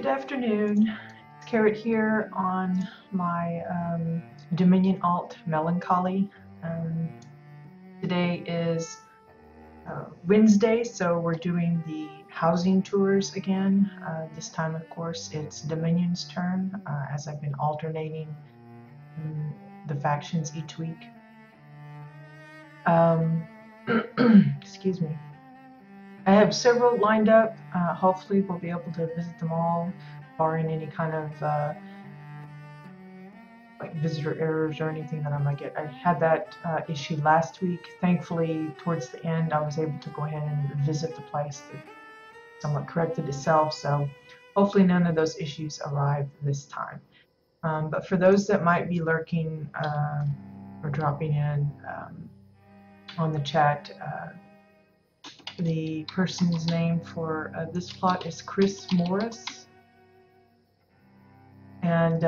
Good afternoon. It's Carrot here on my Dominion Alt Melancholy. Today is Wednesday, so we're doing the housing tours again. This time, of course, it's Dominion's turn, as I've been alternating the factions each week. Excuse me. I have several lined up. Hopefully we'll be able to visit them all, barring any kind of like visitor errors or anything that I might get. I had that issue last week. Thankfully, towards the end, I was able to go ahead and visit the place that somewhat corrected itself. So hopefully none of those issues arrive this time. But for those that might be lurking or dropping in on the chat, the person's name for this plot is Chris Morris, and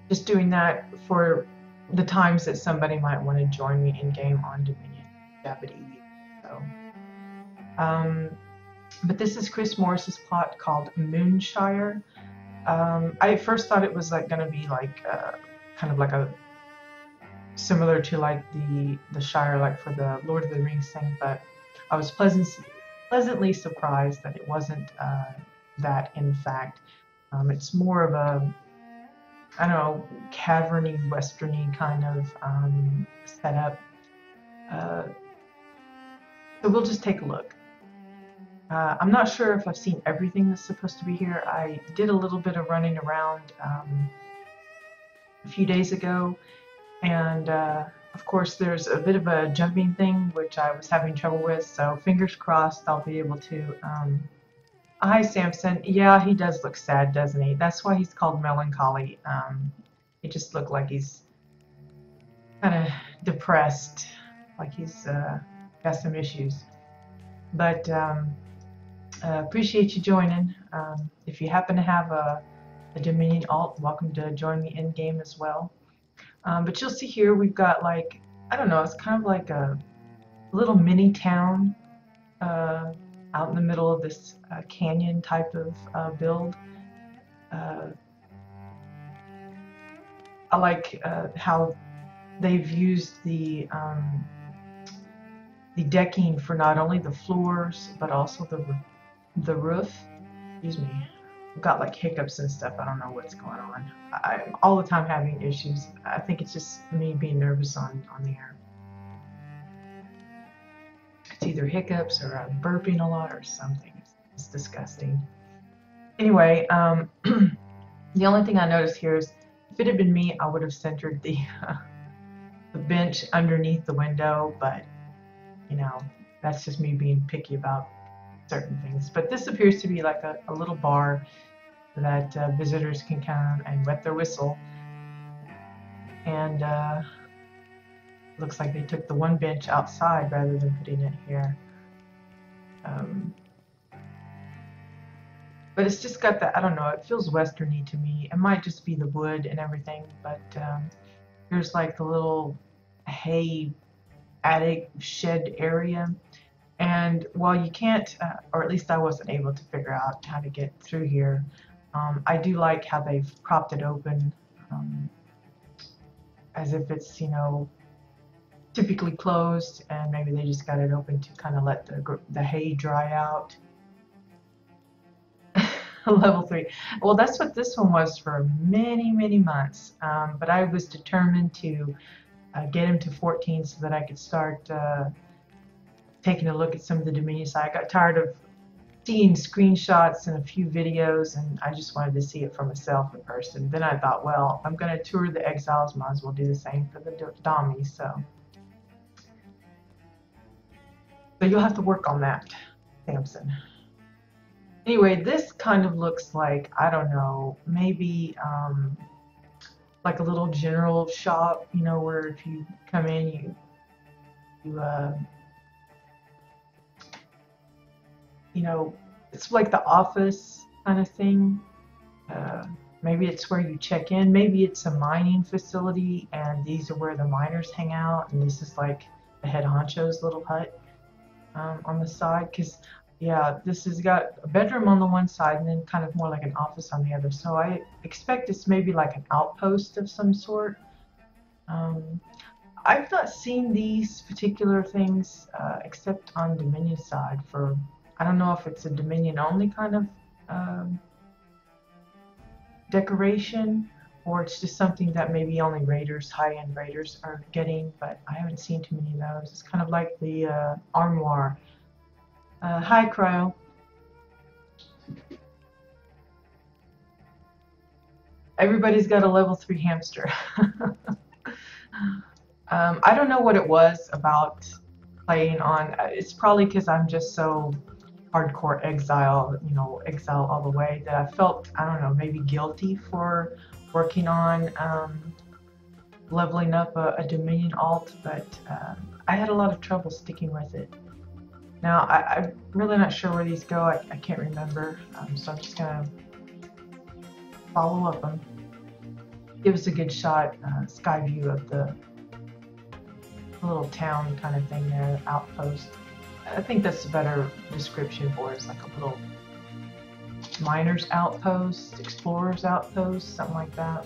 just doing that for the times that somebody might want to join me in game on Dominion Jabbit-EU. So, but this is Chris Morris's plot called Moonshire. I first thought it was like going to be like kind of like a similar to like the Shire, like for the Lord of the Rings thing, but I was pleasantly surprised that it wasn't that. In fact, it's more of a, I don't know, caverny, westerny kind of setup. So we'll just take a look. I'm not sure if I've seen everything that's supposed to be here. I did a little bit of running around a few days ago. And of course, there's a bit of a jumping thing, which I was having trouble with. So fingers crossed I'll be able to. Hi, Samson. Yeah, he does look sad, doesn't he? That's why he's called Melancholy. He just looked like he's kind of depressed, like he's got some issues. But appreciate you joining. If you happen to have a Dominion alt, welcome to join me in game as well. But you'll see here we've got, like, I don't know, it's kind of like a little mini town out in the middle of this canyon type of build. I like how they've used the decking for not only the floors but also the roof. Excuse me. I've got like hiccups and stuff. I don't know what's going on. I'm all the time having issues. I think it's just me being nervous on the air. It's either hiccups or I'm burping a lot or something. It's disgusting. Anyway, the only thing I noticed here is if it had been me, I would have centered the bench underneath the window, but you know, that's just me being picky about certain things. But this appears to be like a little bar that visitors can come and wet their whistle. And looks like they took the one bench outside rather than putting it here. But it's just got that, I don't know, it feels westerny to me. It might just be the wood and everything, but here's like the little hay attic shed area. And while you can't, or at least I wasn't able to figure out how to get through here, I do like how they've propped it open as if it's, you know, typically closed, and maybe they just got it open to kind of let the hay dry out. Level 3. Well, that's what this one was for many, many months. But I was determined to get him to 14 so that I could start taking a look at some of the Dominion side. I got tired of seeing screenshots and a few videos, and I just wanted to see it for myself in person. Then I thought, well, I'm going to tour the exiles, might as well do the same for the Dommies. So you'll have to work on that, Samson. Anyway, this kind of looks like, I don't know, maybe like a little general shop, you know, where if you come in, you know, it's like the office kind of thing. Maybe it's where you check in. Maybe it's a mining facility, and these are where the miners hang out, and this is like the head honcho's little hut on the side. Because Yeah, this has got a bedroom on the one side and then kind of more like an office on the other. So I expect it's maybe like an outpost of some sort. Um, I've not seen these particular things except on Dominion side for, I don't know if it's a Dominion only kind of um, decoration or it's just something that maybe only raiders, high-end raiders are getting, but I haven't seen too many of those. It's kind of like the armoire. Hi, Cryo. Everybody's got a level 3 hamster. I don't know what it was about playing on. It's probably because I'm just so hardcore exile, you know, exile all the way, that I felt, I don't know, maybe guilty for working on leveling up a Dominion alt, but I had a lot of trouble sticking with it. Now, I'm really not sure where these go. I can't remember, so I'm just going to follow up them. Give us a good shot, sky view of the little town kind of thing there, outpost. I think that's a better description for it. It's like a little miner's outpost, explorer's outpost, something like that.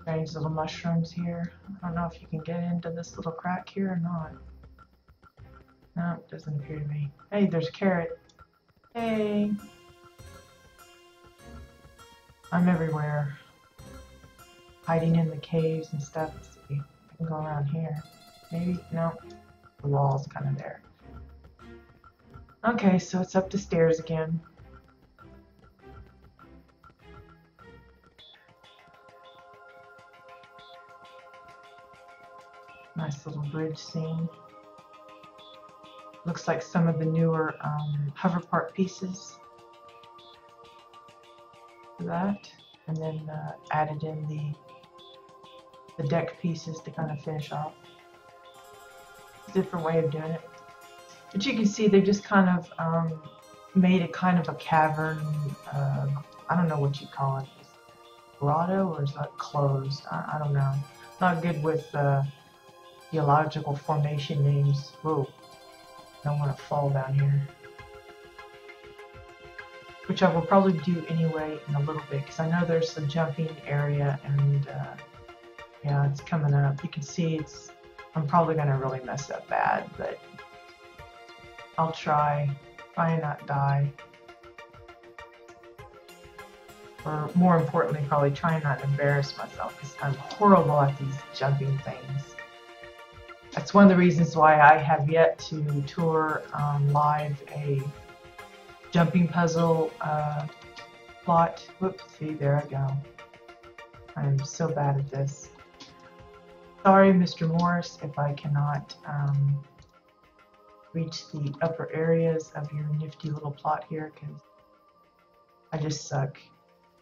Strange little mushrooms here. I don't know if you can get into this little crack here or not. No, it doesn't appear to be. Hey, there's a carrot. Hey. I'm everywhere. Hiding in the caves and stuff. Let's see. I can go around here. Maybe? No. The wall's kind of there. Okay, so it's up the stairs again. Nice little bridge scene. Looks like some of the newer hover part pieces. That, and then added in the deck pieces to kind of finish off. Different way of doing it. But you can see they just kind of made a kind of a cavern. I don't know what you call it. Grotto, or is that closed? I don't know. Not good with geological formation names. Whoa. Don't want to fall down here. Which I will probably do anyway in a little bit, because I know there's some jumping area, and yeah, it's coming up. You can see I'm probably going to really mess up bad, but I'll try and not die. Or more importantly, probably try and not embarrass myself, because I'm horrible at these jumping things. That's one of the reasons why I have yet to tour live a jumping puzzle plot. Whoops, see, there I go. I'm so bad at this. Sorry, Mr. Morris, if I cannot reach the upper areas of your nifty little plot here, because I just suck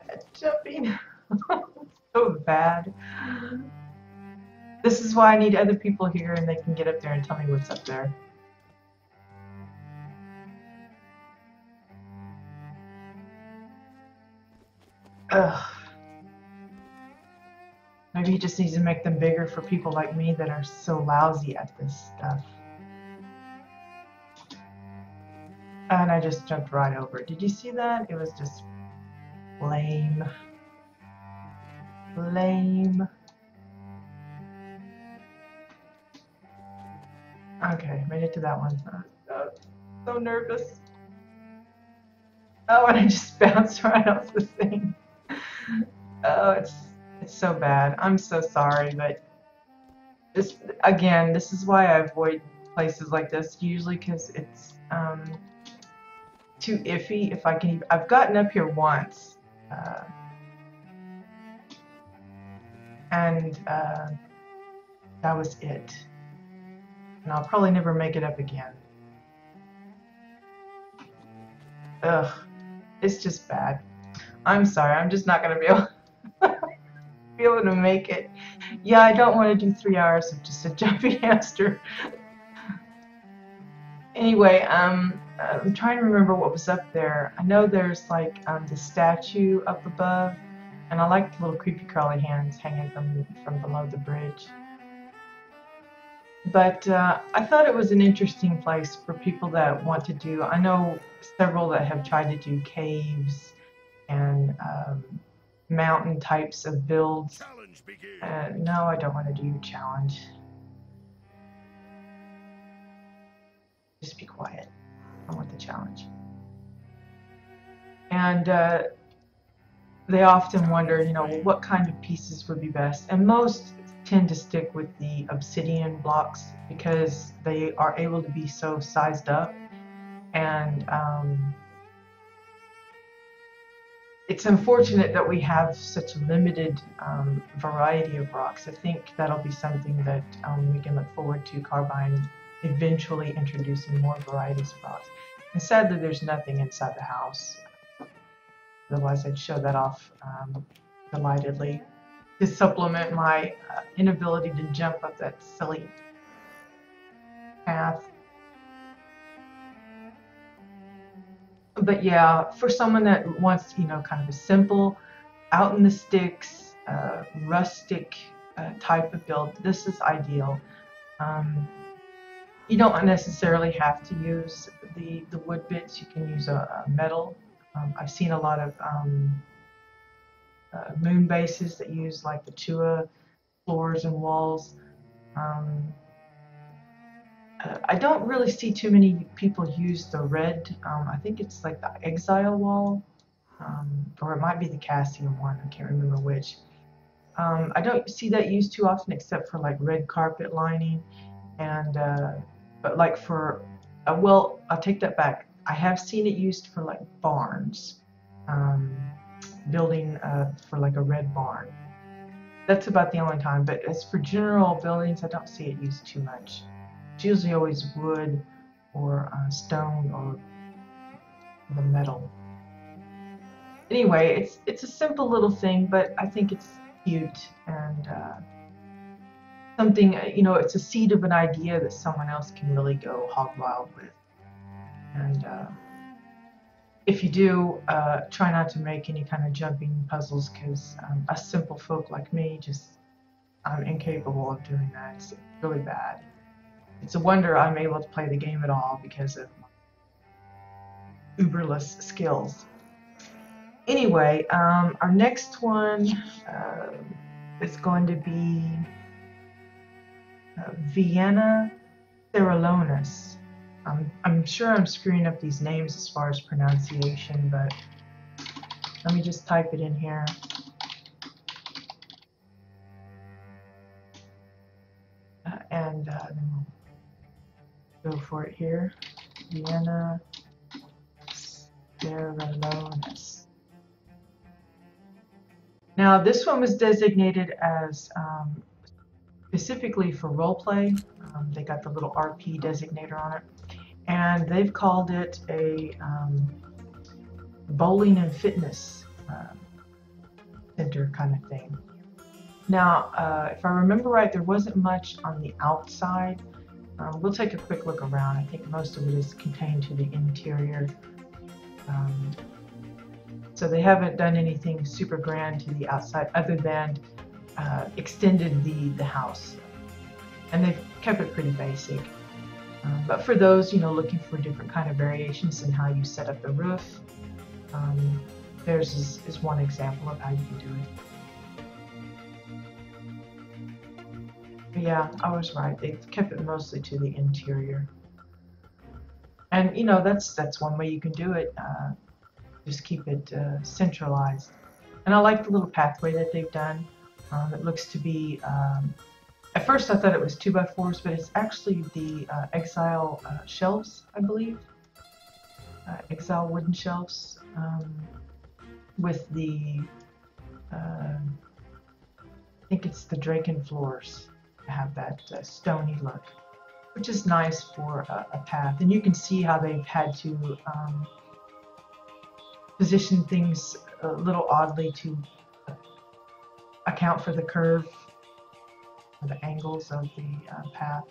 at jumping. So bad. This is why I need other people here, and they can get up there and tell me what's up there. Ugh. Maybe he just needs to make them bigger for people like me that are so lousy at this stuff. And I just jumped right over it. Did you see that? It was just lame. Lame. Okay, made it to that one. So nervous. Oh, and I just bounced right off the thing. Oh, it's so bad. I'm so sorry, but this is why I avoid places like this usually, because it's too iffy. If I can, I've gotten up here once, and that was it. And I'll probably never make it up again. Ugh, it's just bad. I'm sorry, I'm just not gonna be able to make it. Yeah, I don't want to do 3 hours of just a jumping hamster. Anyway, I'm trying to remember what was up there. I know there's like the statue up above. And I like the little creepy crawly hands hanging from below the bridge. But I thought it was an interesting place for people that want to do. I know several that have tried to do caves and mountain types of builds. No, I don't want to do your challenge. Just be quiet. I want the challenge. And they often wonder, you know, what kind of pieces would be best. And most tend to stick with the obsidian blocks because they are able to be so sized up. And it's unfortunate that we have such a limited variety of rocks. I think that'll be something that we can look forward to Carbine eventually introducing more varieties of rocks. And sadly, there's nothing inside the house. Otherwise, I'd show that off delightedly to supplement my inability to jump up that silly path. But yeah, for someone that wants, you know, kind of a simple, out in the sticks, rustic type of build, this is ideal. You don't necessarily have to use the wood bits. You can use a metal. I've seen a lot of moon bases that use like the Chua floors and walls. I don't really see too many people use the red. I think it's like the Exile wall, or it might be the Cassian one. I can't remember which. I don't see that used too often, except for like red carpet lining, and but like for well, I'll take that back. I have seen it used for like barns, building for like a red barn. That's about the only time. But as for general buildings, I don't see it used too much. It's usually always wood or stone or the metal. Anyway, it's a simple little thing, but I think it's cute and something, you know, it's a seed of an idea that someone else can really go hog wild with. And if you do, try not to make any kind of jumping puzzles, because us simple folk like me, I'm incapable of doing that. It's really bad. It's a wonder I'm able to play the game at all because of my uberless skills. Anyway, our next one is going to be Vienna Cerulonus. I'm sure I'm screwing up these names as far as pronunciation, but let me just type it in here. And then we'll go for it here. Vienna Cerulonus. Now, this one was designated as specifically for roleplay. They got the little RP designator on it. And they've called it a bowling and fitness center kind of thing. Now, if I remember right, there wasn't much on the outside. We'll take a quick look around. I think most of it is contained to the interior. So they haven't done anything super grand to the outside other than extended the house. And they've kept it pretty basic. But for those, you know, looking for different kind of variations in how you set up the roof, theirs is one example of how you can do it. But yeah, I was right. They've kept it mostly to the interior. And, you know, that's one way you can do it. Just keep it centralized. And I like the little pathway that they've done. It looks to be, at first I thought it was 2x4s, but it's actually the Exile shelves, I believe. Exile wooden shelves with the, I think it's the Draken floors to have that stony look, which is nice for a path. And you can see how they've had to position things a little oddly to account for the curve or the angles of the path.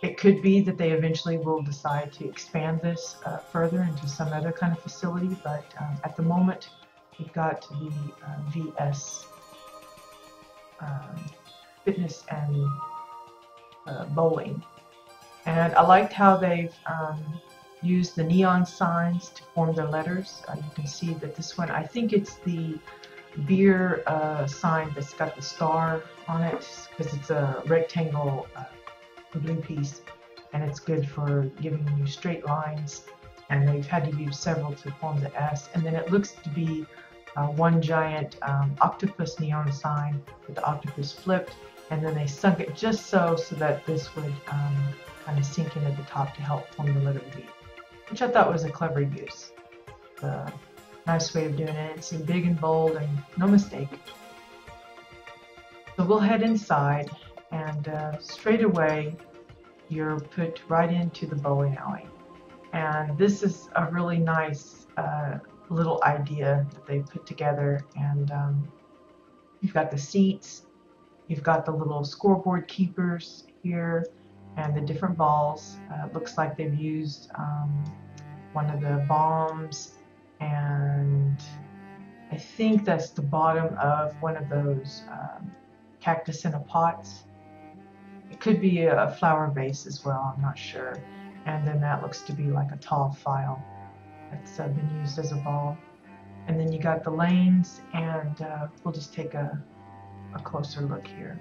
It could be that they eventually will decide to expand this further into some other kind of facility, but at the moment We've got the VS fitness and bowling. And I liked how they've used the neon signs to form their letters. You can see that this one, I think it's the beer sign that's got the star on it, because it's a rectangle blue piece, and it's good for giving you straight lines. And they've had to use several to form the S. And then it looks to be one giant octopus neon sign with the octopus flipped, and then they sunk it just so that this would kind of sink in at the top to help form the letter V, which I thought was a clever use. A nice way of doing it. It's in big and bold and no mistake. So we'll head inside, and straight away you're put right into the bowling alley. And this is a really nice little idea that they put together. And you've got the seats, you've got the little scoreboard keepers here, and the different balls. It looks like they've used one of the bombs, and I think that's the bottom of one of those cactus in a pots. It could be a flower vase as well, I'm not sure. And then that looks to be like a tall file that's been used as a ball. And then you got the lanes, and we'll just take a closer look here.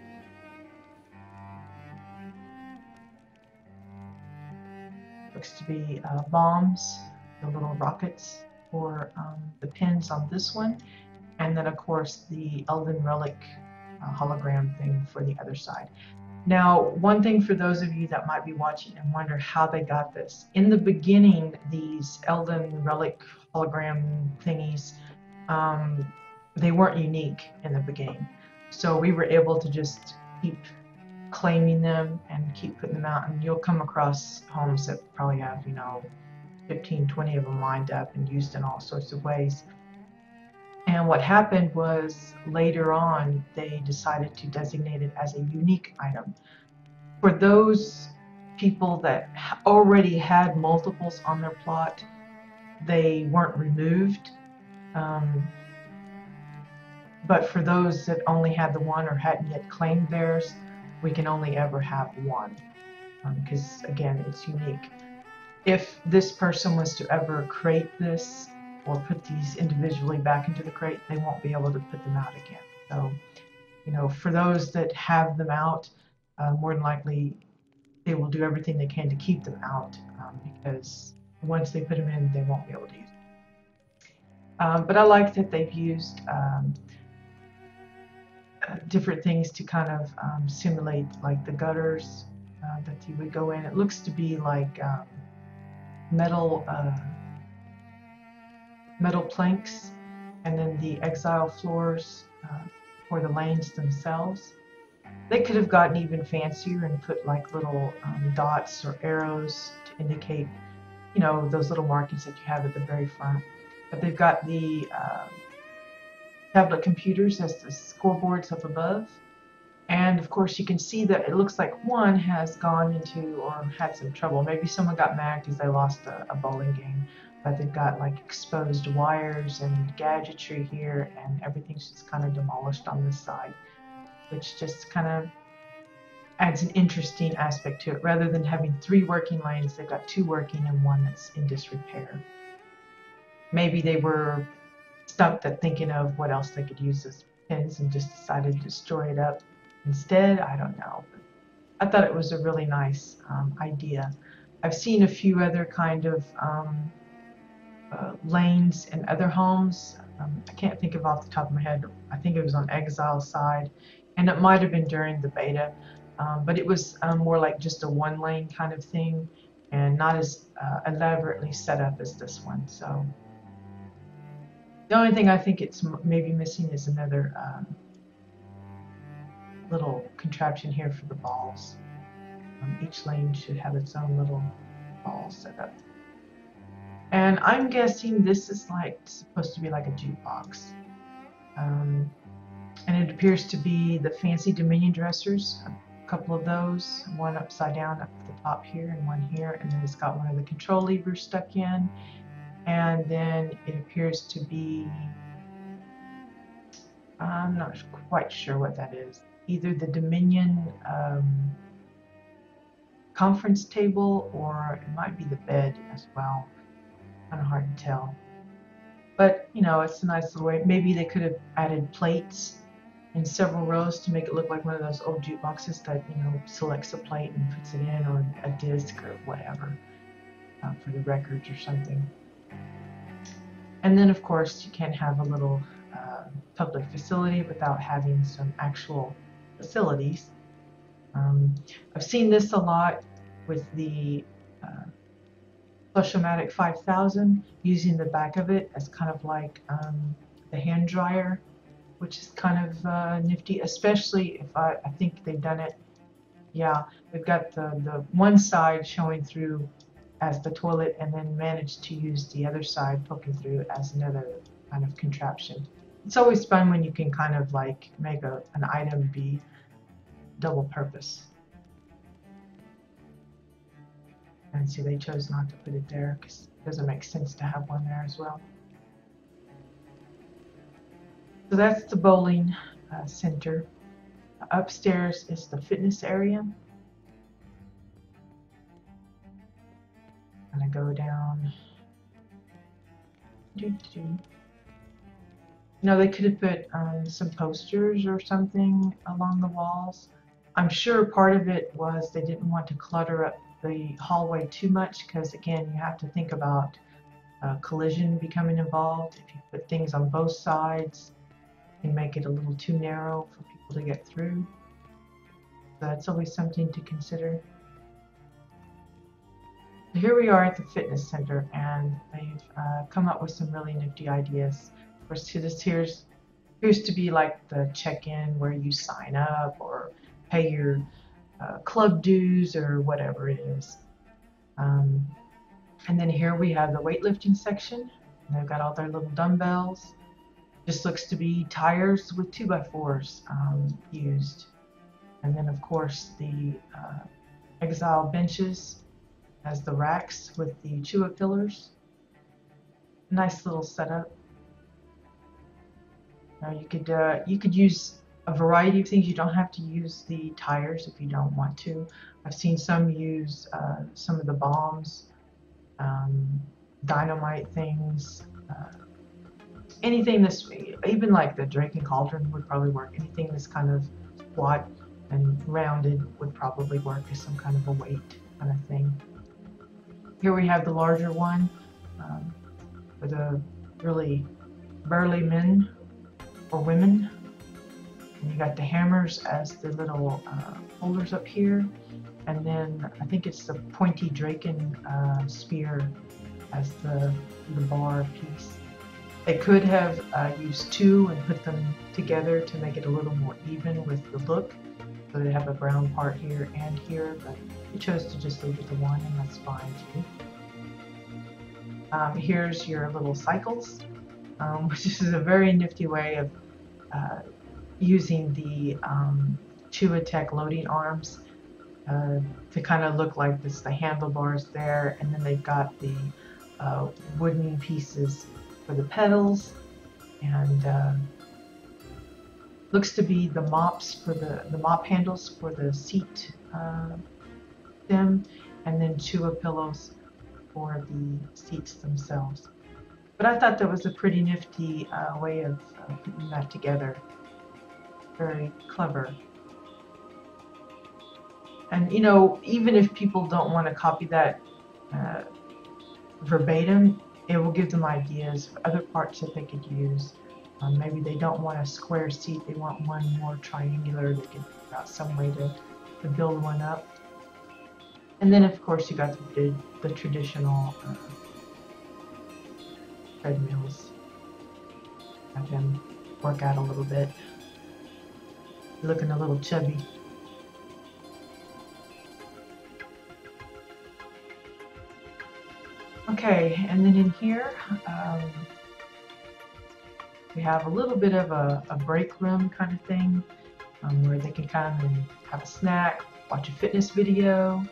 Looks to be bombs, the little rockets for the pins on this one, and then of course the Elden Relic hologram thing for the other side. Now, one thing for those of you that might be watching and wonder how they got this, in the beginning, these Elden Relic hologram thingies, they weren't unique in the beginning, so we were able to just keep claiming them and keep putting them out, and you'll come across homes that probably have, 15, 20 of them lined up and used in all sorts of ways. And what happened was, later on, they decided to designate it as a unique item. For those people that already had multiples on their plot, they weren't removed. But for those that only had the one or hadn't yet claimed theirs, we can only ever have one, because again, it's unique. If this person was to ever crate this or put these individually back into the crate, they won't be able to put them out again. So, for those that have them out, more than likely they will do everything they can to keep them out, because once they put them in, they won't be able to use them. But I like that they've used different things to kind of simulate like the gutters that you would go in. It looks to be like metal planks, and then the exile floors for the lanes themselves. They could have gotten even fancier and put like little dots or arrows to indicate, those little markings that you have at the very front. But they've got the tablet computers as the scoreboards up above. And of course you can see that it looks like one has gone into or had some trouble. Maybe someone got mad because they lost a bowling game. But they've got like exposed wires and gadgetry here, and everything's just kind of demolished on this side, which just kind of adds an interesting aspect to it. Rather than having 3 working lanes, they've got 2 working and 1 that's in disrepair. Maybe they were stumped at thinking of what else they could use as pins and just decided to destroy it up instead. I don't know. But I thought it was a really nice idea. I've seen a few other kind of lanes in other homes. I can't think of off the top of my head. I think it was on Exile's side, and it might have been during the beta, but it was more like just a 1-lane kind of thing, and not as elaborately set up as this one. So the only thing I think it's maybe missing is another little contraption here for the balls. Each lane should have its own little ball set up. And I'm guessing this is supposed to be like a jukebox. And it appears to be the fancy Dominion dressers, a couple of those, one upside down up at the top here and one here, and then it's got one of the control levers stuck in. And then it appears to be I'm not quite sure what that is. Either the Dominion conference table, or it might be the bed as well. Kind of hard to tell. But, you know, it's a nice little way. Maybe they could have added plates in several rows to make it look like one of those old jukeboxes that, you know, selects a plate and puts it in, or a disc or whatever, for the records or something. And then, of course, you can't have a little public facility without having some actual facilities. I've seen this a lot with the Flush-O-Matic 5000, using the back of it as kind of like the hand dryer, which is kind of nifty, especially if I think they've done it. Yeah, they've got the one side showing through as the toilet, and then managed to use the other side poking through as another kind of contraption. It's always fun when you can kind of like make an item be double purpose. And see, they chose not to put it there because it doesn't make sense to have one there as well. So that's the bowling center. Upstairs is the fitness area. I'm gonna go down. No, they could have put some posters or something along the walls. I'm sure part of it was they didn't want to clutter up the hallway too much, because again, you have to think about collision becoming involved. If you put things on both sides, you can make it a little too narrow for people to get through. So that's always something to consider. Here we are at the fitness center, and they've come up with some really nifty ideas. Of course, this here's to be like the check-in where you sign up or pay your club dues or whatever it is. And then here we have the weightlifting section. And they've got all their little dumbbells. Just looks to be tires with 2x4s used. And then, of course, the Exile benches as the racks with the Chua pillars. Nice little setup. Now you could use a variety of things. You don't have to use the tires if you don't want to. I've seen some use some of the bombs, dynamite things, anything this way. Even like the Drake and Cauldron would probably work. Anything that's kind of squat and rounded would probably work as some kind of a weight kind of thing. Here we have the larger one with a really burly men or women. And you got the hammers as the little holders up here. And then I think it's the pointy Draken spear as the bar piece. They could have used two and put them together to make it a little more even with the look. So they have a brown part here and here, but they chose to just leave it to one, and that's fine too. Here's your little cycles, which is a very nifty way of using the Chua loading arms to kind of look like this, the handlebars there, and then they've got the wooden pieces for the pedals, and looks to be the mops for the mop handles for the seat stem, and then Chua pillows for the seats themselves. But I thought that was a pretty nifty way of putting that together. Very clever. And you know, even if people don't want to copy that verbatim, it will give them ideas for other parts that they could use. Maybe they don't want a square seat, they want one more triangular. They can figure out some way to build one up. And then of course you got the traditional treadmills. Have him work out a little bit. Looking a little chubby. Okay, and then in here we have a little bit of a break room kind of thing where they can come and have a snack, watch a fitness video,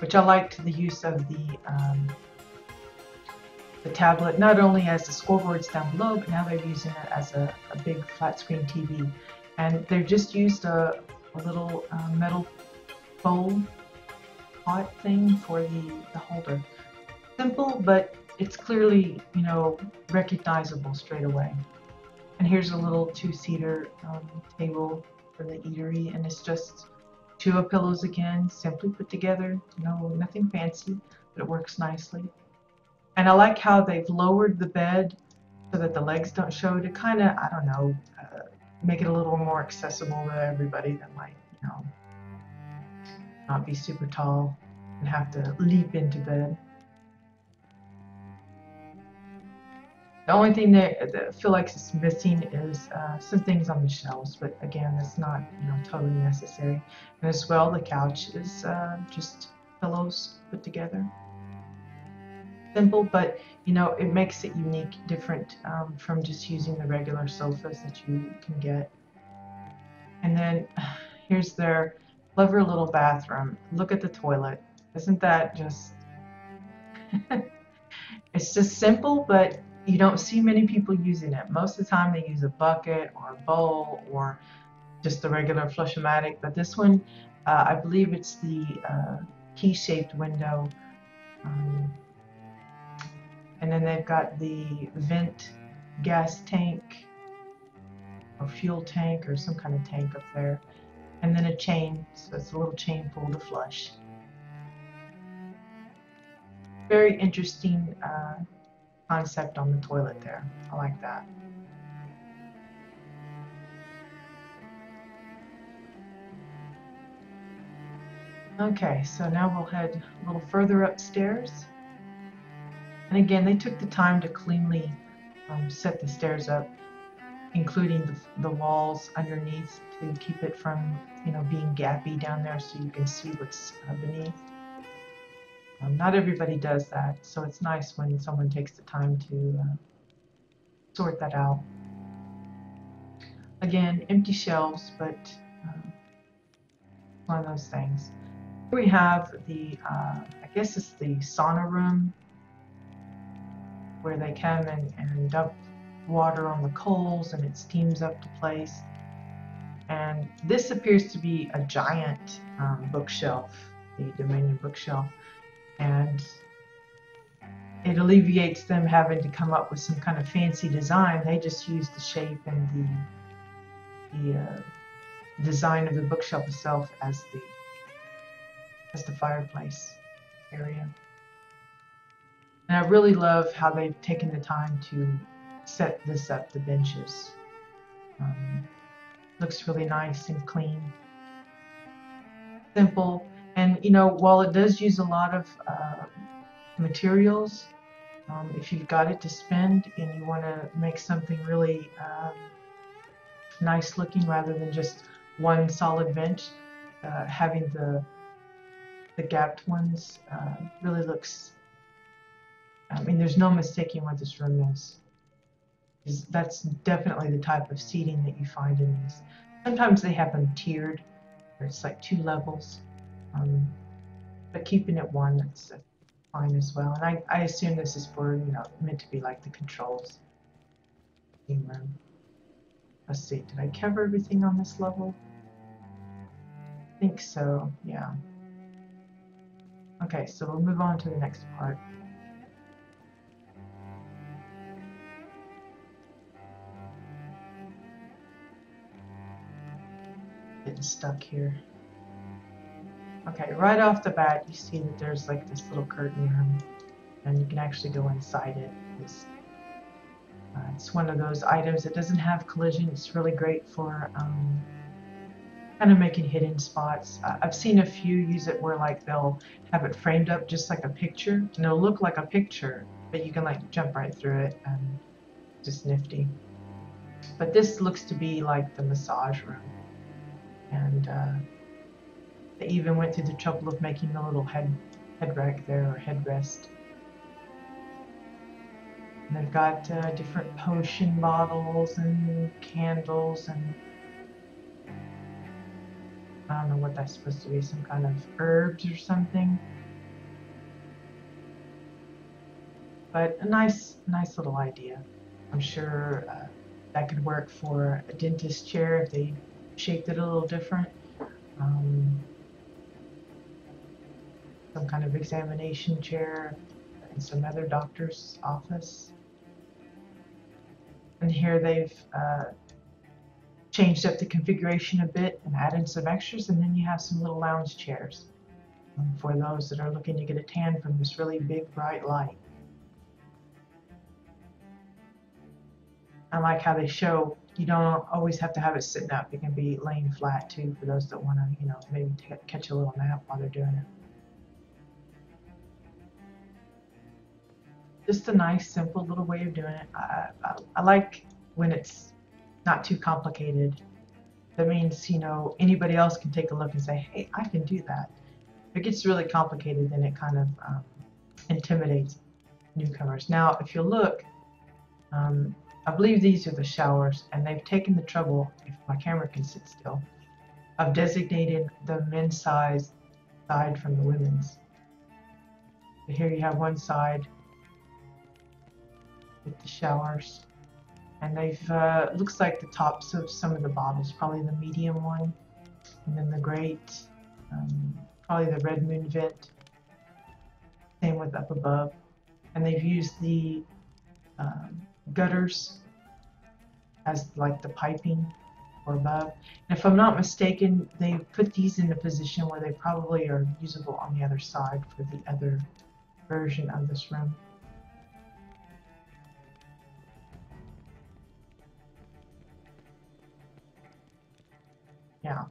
which I liked the use of the the tablet not only as the scoreboards down below, but now they're using it as a big flat screen TV. And they've just used a little metal bowl pot thing for the holder. Simple, but it's clearly, you know, recognizable straight away. And here's a little two-seater table for the eatery, and it's just 2 pillows again, simply put together. No, nothing fancy, but it works nicely. And I like how they've lowered the bed so that the legs don't show, to kind of, I don't know, make it a little more accessible to everybody that might, you know, not be super tall and have to leap into bed. The only thing that I feel like is missing is some things on the shelves, but again, that's not, you know, totally necessary. And as well, the couch is just pillows put together. Simple, but you know, it makes it unique, different from just using the regular sofas that you can get. And then here's their clever little bathroom. Look at the toilet. Isn't that just it's just simple, but you don't see many people using it. Most of the time they use a bucket or a bowl or just the regular flush-o-matic, but this one, I believe it's the key-shaped window. And then they've got the vent gas tank or fuel tank or some kind of tank up there. And then a chain, so it's a little chain pull to flush. Very interesting concept on the toilet there. I like that. Okay, so now we'll head a little further upstairs. And again, they took the time to cleanly set the stairs up, including the walls underneath to keep it from, you know, being gappy down there so you can see what's beneath. Not everybody does that, so it's nice when someone takes the time to sort that out. Again, empty shelves, but one of those things. Here we have the, I guess it's the sauna room, where they come and dump water on the coals and it steams up to place. And this appears to be a giant bookshelf, the Dominion bookshelf, and it alleviates them having to come up with some kind of fancy design. They just use the shape and the design of the bookshelf itself as the fireplace area. And I really love how they've taken the time to set this up, the benches. Looks really nice and clean. Simple. And, you know, while it does use a lot of materials, if you've got it to spend and you want to make something really nice looking rather than just one solid bench, having the gapped ones really looks, I mean, there's no mistaking what this room is. That's definitely the type of seating that you find in these. Sometimes they have them tiered, where it's like 2 levels, but keeping it one, that's fine as well. And I assume this is for, you know, meant to be like the controls room. Let's see, did I cover everything on this level? I think so, yeah. Okay, so we'll move on to the next part. Getting stuck here. Okay, right off the bat, you see that there's like this little curtain room, and you can actually go inside it. It's one of those items that doesn't have collision. It's really great for kind of making hidden spots. I've seen a few use it where like they'll have it framed up just like a picture, and it'll look like a picture, but you can like jump right through it, and just nifty. But this looks to be like the massage room, and they even went through the trouble of making the little head rack there, or headrest. And they've got different potion bottles and candles, and I don't know what that's supposed to be, some kind of herbs or something. but a nice little idea. I'm sure that could work for a dentist chair if they shaped it a little different. Some kind of examination chair in some other doctor's office. And here they've changed up the configuration a bit and added some extras, and then you have some little lounge chairs for those that are looking to get a tan from this really big bright light. I like how they show you don't always have to have it sitting up. It can be laying flat too for those that want to, you know, maybe catch a little nap while they're doing it. Just a nice, simple little way of doing it. I like when it's not too complicated. That means, you know, anybody else can take a look and say, hey, I can do that. If it gets really complicated, then it kind of intimidates newcomers. Now, if you look, I believe these are the showers, and they've taken the trouble, if my camera can sit still, of designating the men's side from the women's. So here you have one side with the showers, and they've looks like the tops of some of the bottles, probably the medium one, and then the great, probably the red moon vent, same with up above, and they've used the gutters as like the piping or above. And if I'm not mistaken, they put these in a position where they probably are usable on the other side for the other version of this room. Yeah,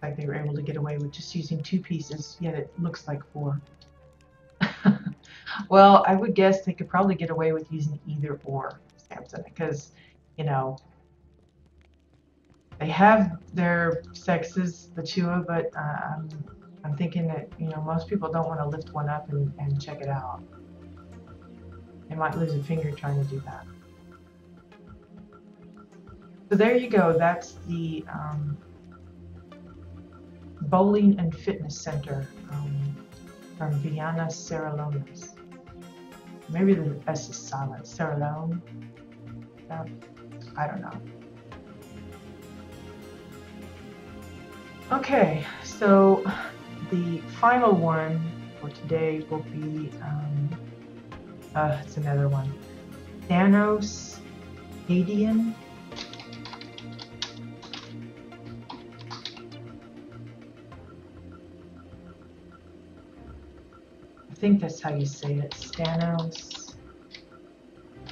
like they were able to get away with just using 2 pieces, yet it looks like 4. Well, I would guess they could probably get away with using either or Samsung, because, you know, they have their sexes, the Chua, but I'm thinking that, you know, most people don't want to lift one up and check it out. They might lose a finger trying to do that. So there you go. That's the Bowling and Fitness Center from Viana Serralones. Maybe the S is silent. Serralone? Yeah, I don't know. Okay, so the final one for today will be, it's another one. Thanos Adian. I think that's how you say it. Thanos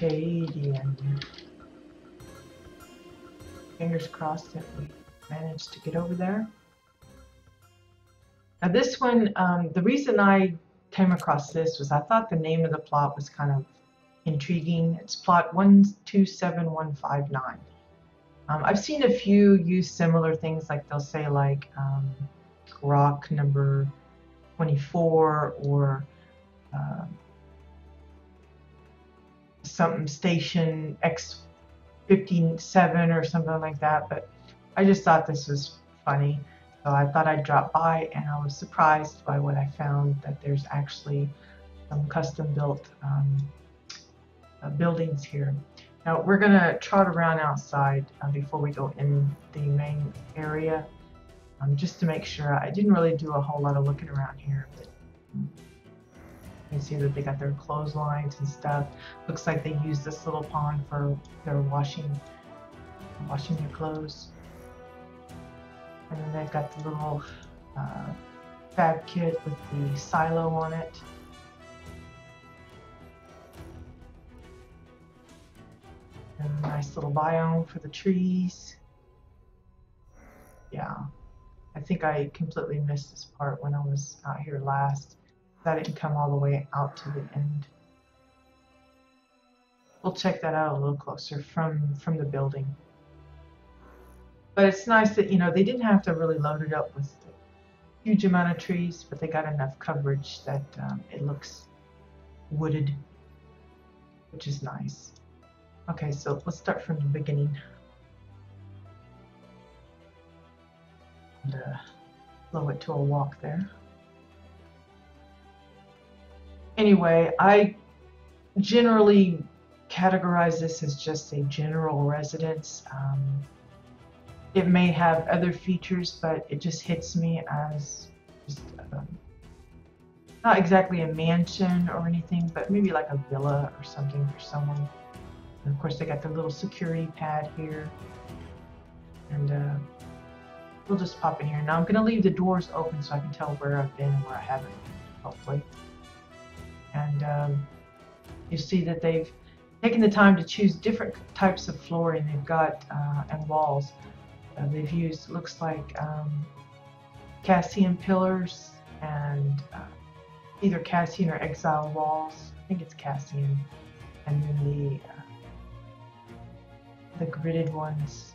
Adian. Fingers crossed that we managed to get over there. Now this one, the reason I came across this was I thought the name of the plot was kind of intriguing. It's plot 127159. I've seen a few use similar things, like they'll say like rock number 24 or something station X57 or something like that, but I just thought this was funny. So I thought I'd drop by, and I was surprised by what I found, that there's actually some custom built buildings here. Now we're gonna trot around outside before we go in the main area, just to make sure. I didn't really do a whole lot of looking around here, but you can see that they got their clotheslines and stuff. Looks like they use this little pond for their washing their clothes. And then they've got the little fab kit with the silo on it. And a nice little biome for the trees. Yeah, I think I completely missed this part when I was out here last. I didn't come all the way out to the end. We'll check that out a little closer from the building. But it's nice that, you know, they didn't have to really load it up with a huge amount of trees, but they got enough coverage that it looks wooded, which is nice. Okay, so let's start from the beginning. And slow it to a walk there. Anyway, I generally categorize this as just a general residence. It may have other features, but it just hits me as just not exactly a mansion or anything, but maybe like a villa or something for someone. And of course, they got the little security pad here. And we'll just pop in here. Now I'm going to leave the doors open so I can tell where I've been and where I haven't, hopefully. And you see that they've taken the time to choose different types of flooring they've got and walls. They've used, looks like Cassian pillars and either Cassian or Exile walls. I think it's Cassian. And then the gridded ones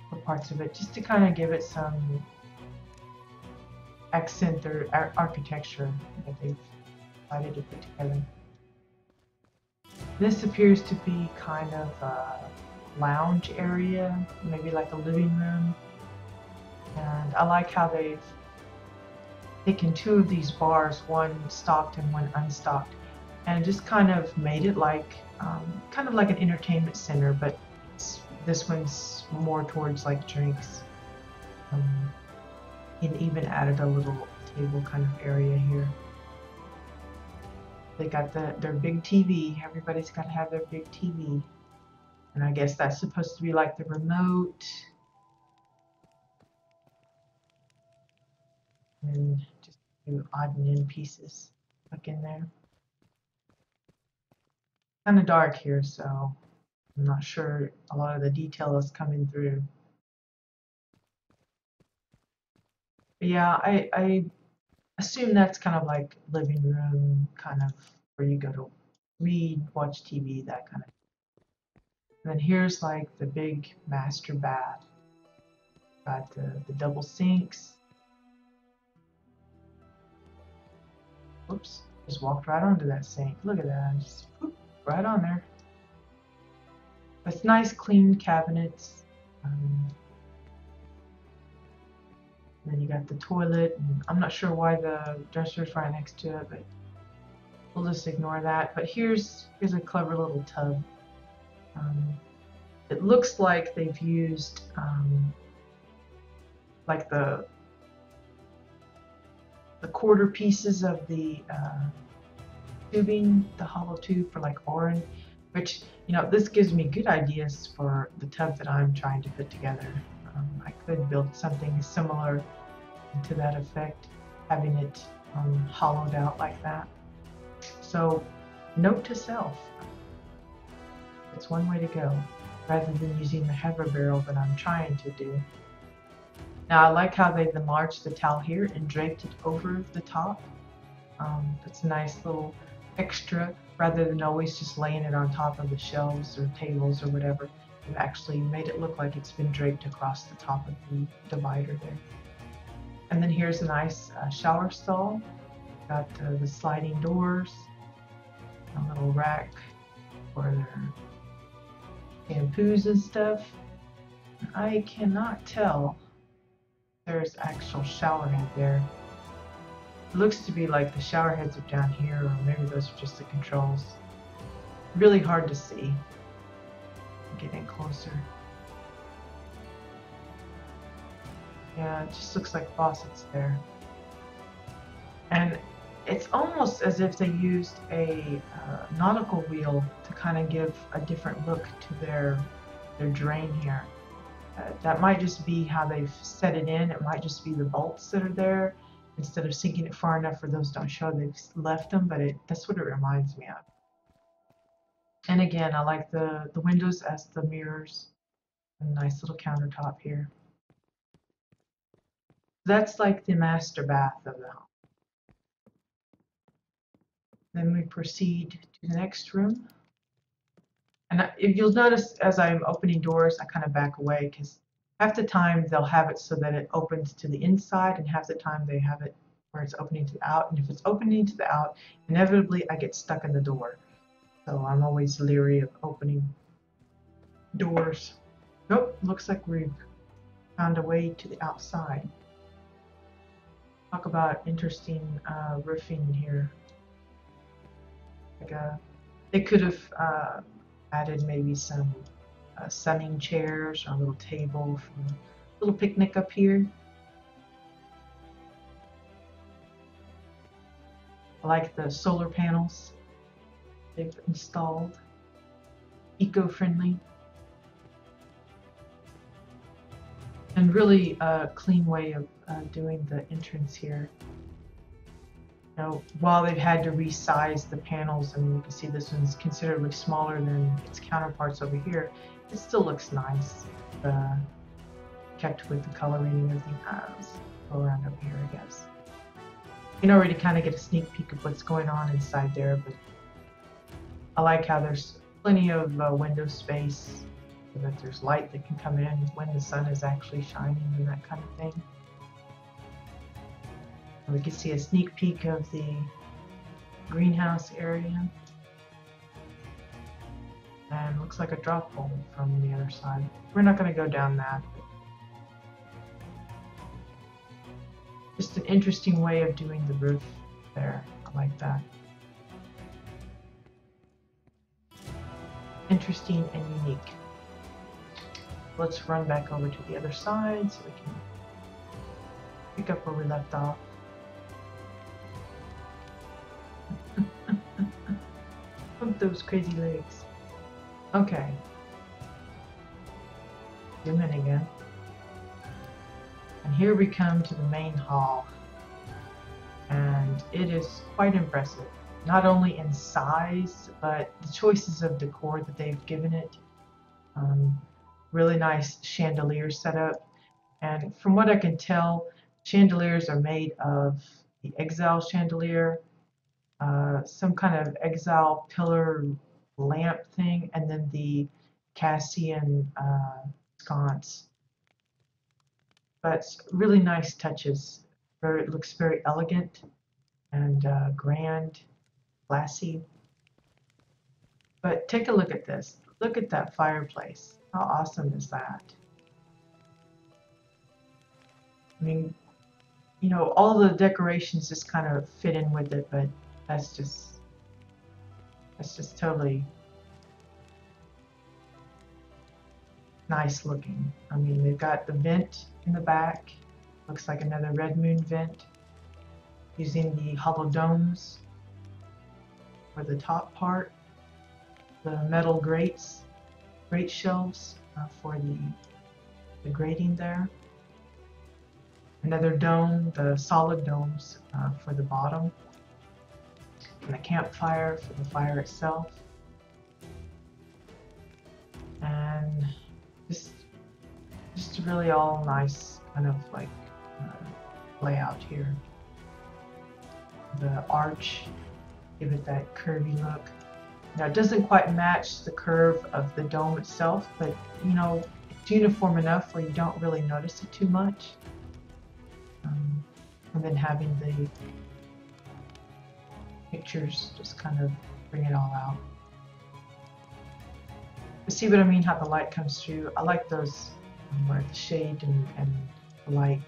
for parts of it, just to kind of give it some accent or architecture that they've decided to put together. This appears to be kind of a lounge area, maybe like a living room. And I like how they've taken two of these bars, one stocked and one unstocked, and just kind of made it like kind of like an entertainment center, but this one's more towards like drinks. And even added a little table kind of area here. They got their big TV. Everybody's got to have their big TV. And I guess that's supposed to be like the remote. And just a few odd and end pieces stuck in there. Kind of dark here, so I'm not sure a lot of the detail is coming through. But yeah, I assume that's kind of like living room, kind of where you go to read, watch TV, that kind of thing. And then here's like the big master bath. Got the double sinks. Whoops, just walked right onto that sink. Look at that, just whoop, right on there. It's nice, clean cabinets. Then you got the toilet, and I'm not sure why the dresser's right next to it, but we'll just ignore that. But here's a clever little tub. It looks like they've used like the quarter pieces of the tubing, the hollow tube for like Orin, which, you know, this gives me good ideas for the tub that I'm trying to put together. I could build something similar to that effect, having it hollowed out like that. So, note to self, it's one way to go, rather than using the hover barrel that I'm trying to do. Now I like how they've enlarged the towel here and draped it over the top. That's a nice little extra, rather than always just laying it on top of the shelves or tables or whatever. They've actually made it look like it's been draped across the top of the divider there. And then here's a nice shower stall. Got the sliding doors, a little rack for their shampoos and stuff. I cannot tell there's actual shower head there. It looks to be like the shower heads are down here, or maybe those are just the controls. Really hard to see. Get in closer. Yeah, it just looks like faucets there. And it's almost as if they used a nautical wheel to kind of give a different look to their drain here. That might just be how they've set it in. It might just be the bolts that are there. Instead of sinking it far enough where those don't show, they've left them, but that's what it reminds me of. And again, I like the windows as the mirrors. A nice little countertop here. That's like the master bath of the home. Then we proceed to the next room. And if you'll notice, as I'm opening doors, I kind of back away, because half the time they'll have it so that it opens to the inside, and half the time they have it where it's opening to the out. And if it's opening to the out, inevitably I get stuck in the door. So I'm always leery of opening doors. Nope, looks like we've found a way to the outside. Talk about interesting roofing here. Like a They could have added maybe some sunning chairs or a little table for a little picnic up here. I like the solar panels they've installed. Eco-friendly. And really a clean way of doing the entrance here. Now, while they've had to resize the panels, and you can see this one's considerably smaller than its counterparts over here, it still looks nice. Kept with the coloring and everything. Let's go around over here, I guess. You can already kind of get a sneak peek of what's going on inside there, but I like how there's plenty of window space, so that there's light that can come in when the sun is actually shining and that kind of thing. And we can see a sneak peek of the greenhouse area. And looks like a drop hole from the other side. We're not going to go down that. Just an interesting way of doing the roof there. I like that. Interesting and unique. Let's run back over to the other side so we can pick up where we left off. Look at those crazy legs. Okay. Zoom in again. And here we come to the main hall. And it is quite impressive. Not only in size, but the choices of decor that they've given it. Really nice chandelier setup. And from what I can tell, chandeliers are made of the exile chandelier, some kind of exile pillar lamp thing, and then the Cassian sconce. But really nice touches. It looks very elegant and grand, classy. But take a look at this. Look at that fireplace. How awesome is that? I mean, you know, all the decorations just kind of fit in with it, but that's just totally nice looking. I mean, they've got the vent in the back. Looks like another red moon vent, using the hollow domes for the top part. The metal grate shelves for the grating there. Another dome, the solid domes for the bottom. And the campfire for the fire itself. And just really all nice kind of like layout here. The arch, give it that curvy look. Now it doesn't quite match the curve of the dome itself, but you know, it's uniform enough where you don't really notice it too much. And then having the pictures just kind of bring it all out. You see what I mean? How the light comes through. I like those where the shade and the light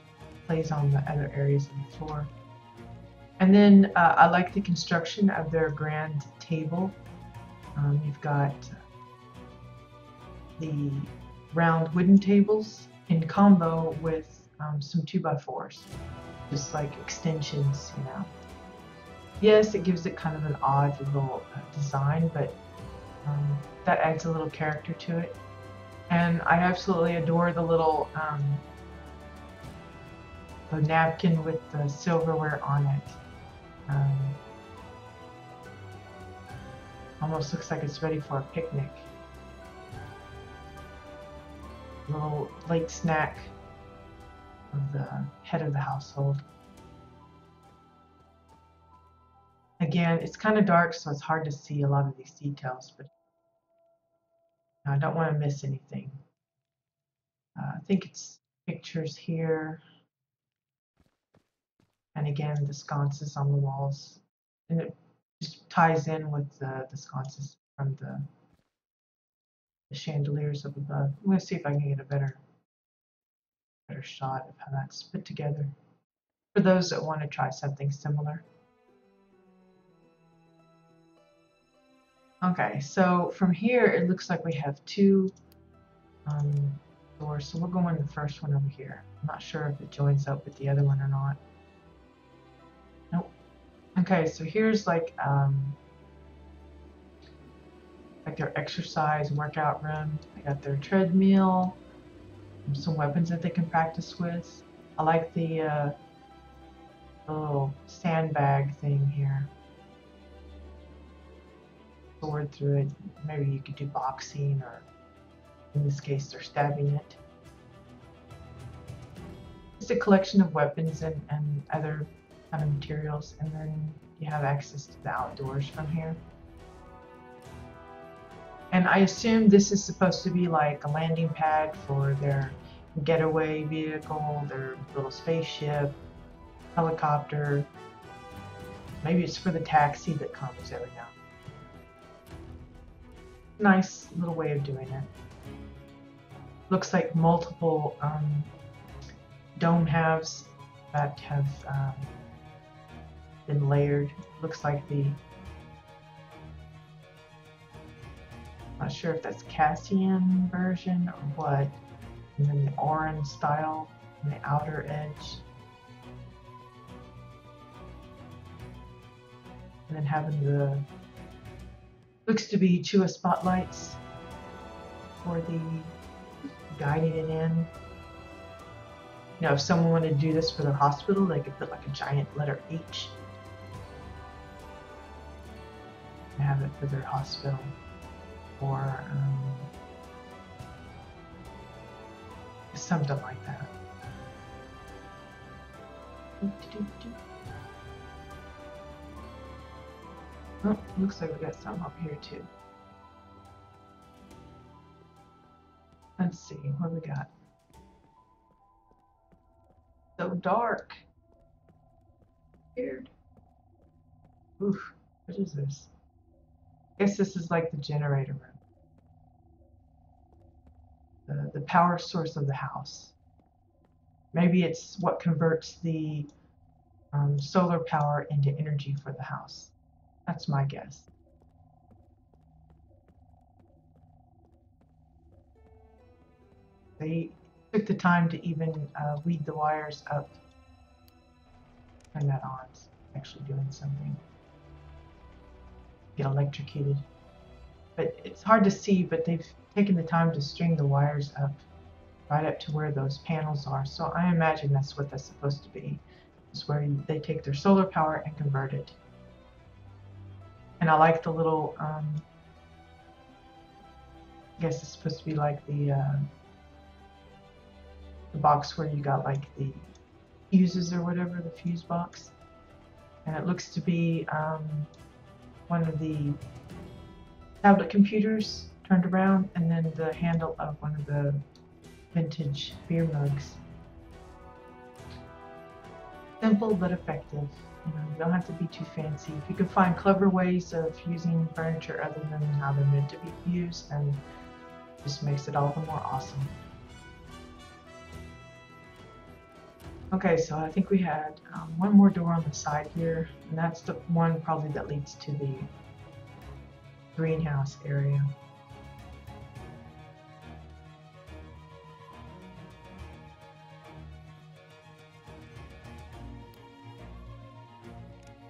plays on the other areas of the floor. And then I like the construction of their grand table. You've got the round wooden tables in combo with some 2x4s, just like extensions, you know. Yes, it gives it kind of an odd little design, but that adds a little character to it. And I absolutely adore the little the napkin with the silverware on it. Almost looks like it's ready for a picnic. A little late snack of the head of the household. Again, it's kind of dark, so it's hard to see a lot of these details, but I don't want to miss anything. I think it's pictures here. And again, the sconces on the walls. And it just ties in with the sconces from the chandeliers up above. I'm going to see if I can get a better shot of how that's put together for those that want to try something similar. Okay, so from here it looks like we have two doors. So we'll go in the first one over here. I'm not sure if it joins up with the other one or not. Nope. Okay, so here's like their exercise workout room. They got their treadmill, some weapons that they can practice with. I like the little sandbag thing here. Sword through it. Maybe you could do boxing, or in this case, they're stabbing it. Just a collection of weapons and other kind of materials, and then you have access to the outdoors from here. And I assume this is supposed to be like a landing pad for their getaway vehicle, their little spaceship, helicopter. Maybe it's for the taxi that comes every now and then. Nice little way of doing it. Looks like multiple dome halves that have been layered. Looks like not sure if that's Cassian version or what. And then the orange style on the outer edge. And then having the, looks to be Chua spotlights for the guiding it in. You know, if someone wanted to do this for their hospital, they could put like a giant letter H and have it for their hospital. Or something like that. Oh, looks like we got some up here too. Let's see, what we got? So dark. Weird. Oof, what is this? I guess this is like the generator room. The power source of the house. Maybe it's what converts the solar power into energy for the house. That's my guess. They took the time to even weed the wires up. Turn that on. It's actually doing something. Get electrocuted. But it's hard to see, but they've taken the time to string the wires up right up to where those panels are. So I imagine that's what that's supposed to be. It's where they take their solar power and convert it. And I like the little, I guess it's supposed to be like the box where you got like the fuses or whatever, the fuse box. And it looks to be one of the tablet computers turned around, and then the handle of one of the vintage beer mugs. Simple but effective. You know, you don't have to be too fancy. If you can find clever ways of using furniture other than how they're meant to be used, then it just makes it all the more awesome. Okay, so I think we had one more door on the side here, and that's the one probably that leads to the greenhouse area.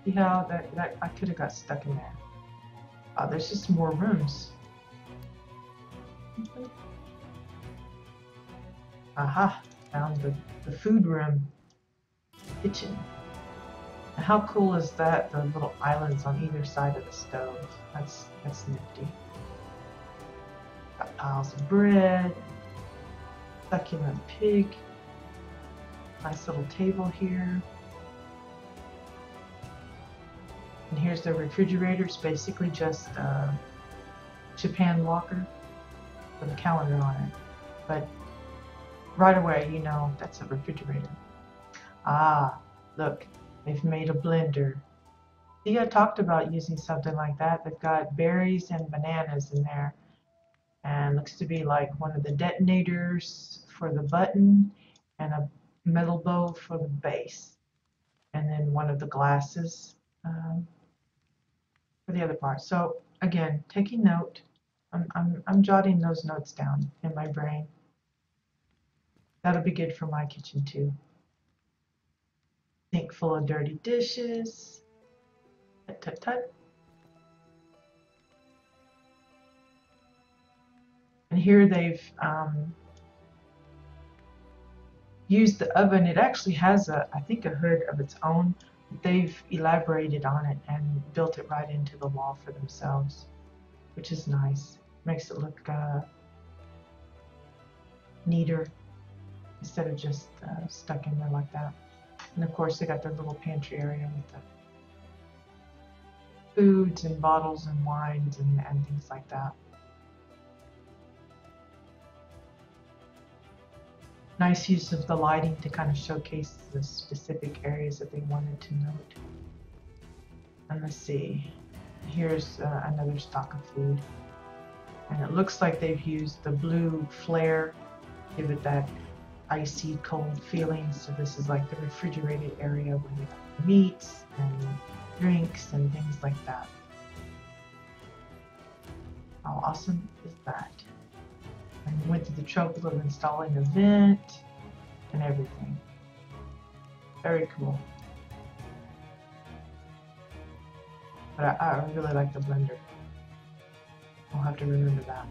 See how that I could have got stuck in there. There's just more rooms. Aha, found the food room, kitchen. And how cool is that? The little islands on either side of the stove. That's nifty. Got piles of bread, succulent pig. Nice little table here. And here's the refrigerator. It's basically just a Japan locker with a calendar on it. But right away, you know that's a refrigerator. Ah, look, they've made a blender. See, I talked about using something like that. They've got berries and bananas in there. And looks to be like one of the detonators for the button and a metal bowl for the base. And then one of the glasses for the other part. So again, taking note. I'm jotting those notes down in my brain. That'll be good for my kitchen too. Sink full of dirty dishes. Tut, tut, tut. And here they've used the oven. It actually has I think a hood of its own. They've elaborated on it and built it right into the wall for themselves, which is nice. Makes it look neater instead of just stuck in there like that. And of course they got their little pantry area with the foods and bottles and wines and things like that. Nice use of the lighting to kind of showcase the specific areas that they wanted to note. And let's see, here's another stock of food. And it looks like they've used the blue flare, give it that icy cold feeling. So this is like the refrigerated area where you have meats and drinks and things like that. How awesome is that? And we went through the trouble of installing a vent and everything. Very cool. But I really like the blender. I'll have to remember that.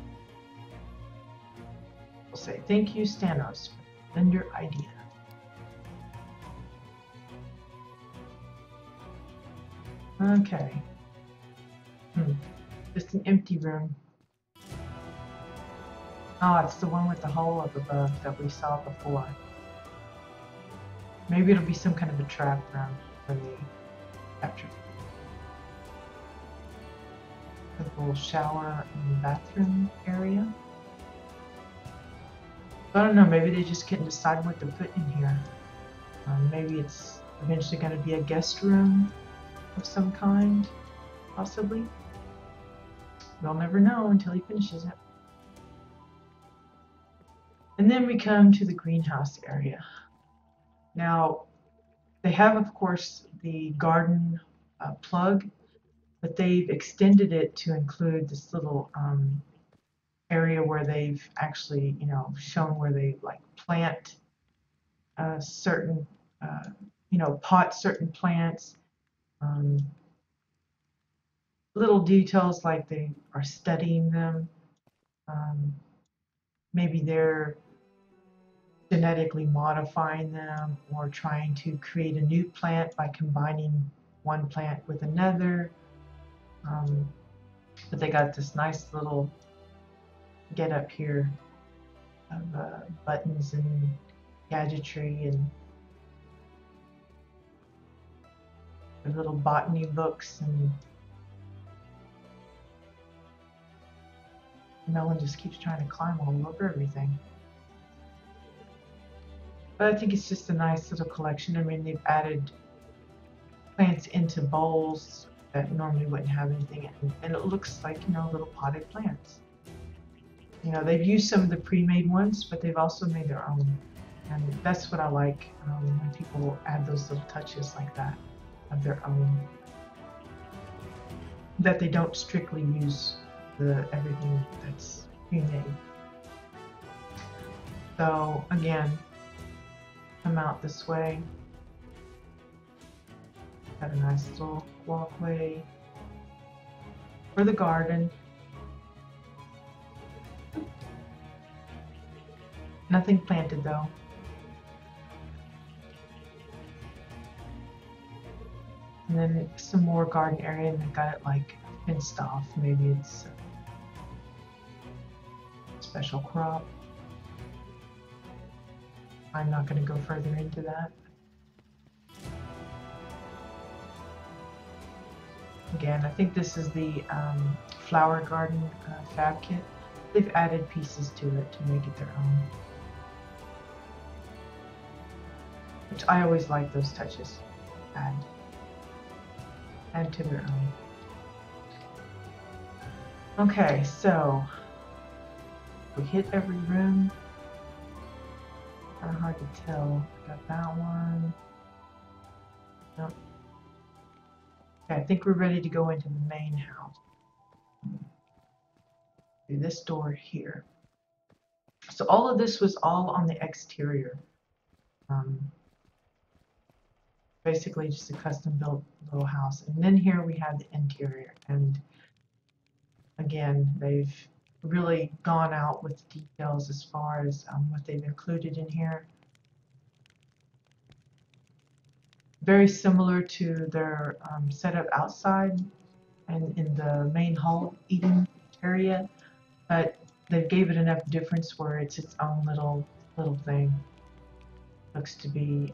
We'll say thank you, Stanos, for the blender idea. Okay. Just an empty room. Oh, it's the one with the hole up above that we saw before. Maybe it'll be some kind of a trap room for the capture. A little shower and bathroom area. I don't know, maybe they just couldn't decide what to put in here. Maybe it's eventually going to be a guest room of some kind, possibly. We'll never know until he finishes it. And then we come to the greenhouse area. Now, they have, of course, the garden plug, but they've extended it to include this little area where they've actually, shown where they like plant certain, pot certain plants. Little details like they are studying them. Maybe they're genetically modifying them or trying to create a new plant by combining one plant with another. But they got this nice little get up here of buttons and gadgetry and little botany books, and Melon just keeps trying to climb all over everything. But I think it's just a nice little collection. I mean, they've added plants into bowls that normally wouldn't have anything in, and it looks like, little potted plants. They've used some of the pre-made ones, but they've also made their own. And that's what I like, when people add those little touches like that of their own. That they don't strictly use everything that's pre-made. So again, come out this way. Got a nice little walkway for the garden. Nothing planted though. And then some more garden area, and they've got it like fenced off. Maybe it's a special crop. I'm not going to go further into that. Again, I think this is the flower garden fab kit. They've added pieces to it to make it their own. Which I always like those touches. Add to their own. Okay, so we hit every room. Kind of hard to tell. Got that one. Nope. Okay, I think we're ready to go into the main house. through this door here. So all of this was all on the exterior. Basically just a custom built little house. And then here we have the interior. And again, they've really gone out with details as far as what they've included in here. Very similar to their setup outside and in the main hall eating area, but they gave it enough difference where it's its own little thing. Looks to be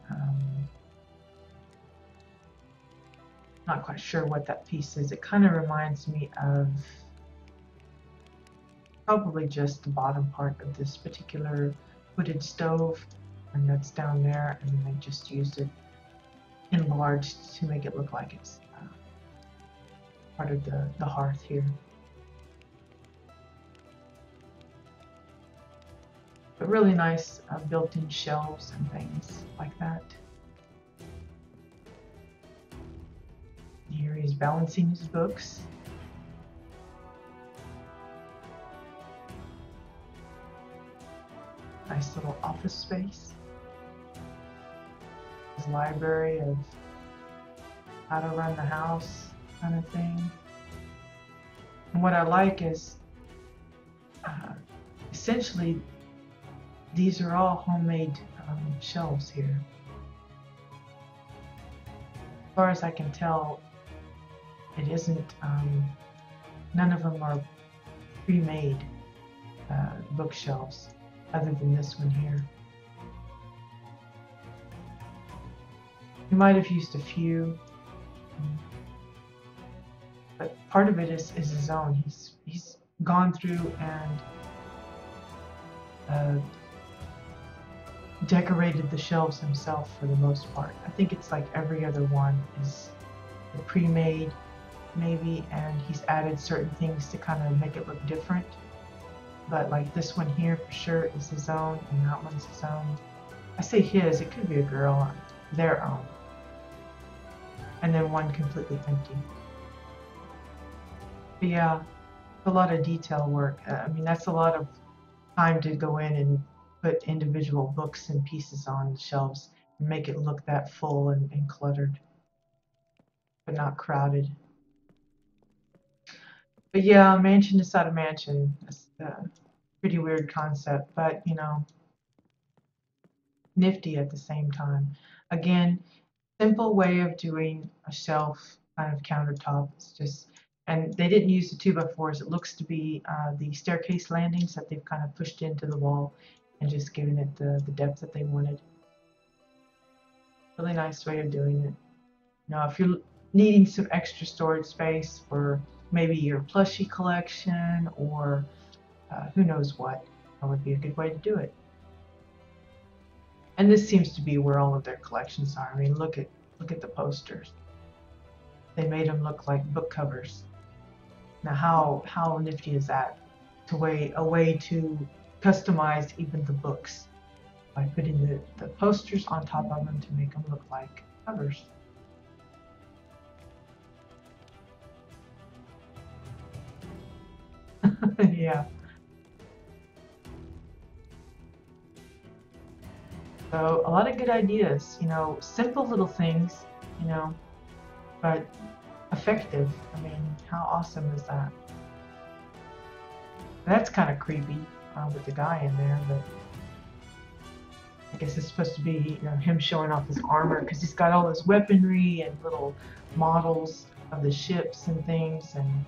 not quite sure what that piece is. It kind of reminds me of probably just the bottom part of this particular hooded stove, and that's down there, and then I just used it enlarged to make it look like it's part of the hearth here. But really nice built-in shelves and things like that. Here he's balancing his books. Nice little office space. His library of how to run the house kind of thing. And what I like is essentially these are all homemade shelves here. As far as I can tell, it isn't, none of them are pre-made bookshelves other than this one here. He might have used a few, but part of it is his own. He's gone through and decorated the shelves himself for the most part. I think it's like every other one is pre-made maybe, and he's added certain things to kind of make it look different. But like this one here for sure is his own, and that one's his own. I say his, it could be a girl, their own. And then one completely empty. But yeah, a lot of detail work. I mean, that's a lot of time to go in and put individual books and pieces on the shelves and make it look that full and cluttered, but not crowded. But yeah, mansion inside a mansion. That's a pretty weird concept, but you know, nifty at the same time. Again, simple way of doing a shelf kind of countertop. It's just, and they didn't use the 2x4s. It looks to be the staircase landings that they've kind of pushed into the wall and just given it the depth that they wanted. Really nice way of doing it. Now, if you're needing some extra storage space for maybe your plushie collection or who knows what, that would be a good way to do it. And this seems to be where all of their collections are. I mean, look at the posters. They made them look like book covers. Now, how nifty is that? A way to customize even the books by putting the posters on top of them to make them look like covers. Yeah. So a lot of good ideas, you know, simple little things, you know, but effective. I mean, how awesome is that? That's kind of creepy with the guy in there, but I guess it's supposed to be, you know, him showing off his armor because he's got all his weaponry and little models of the ships and things and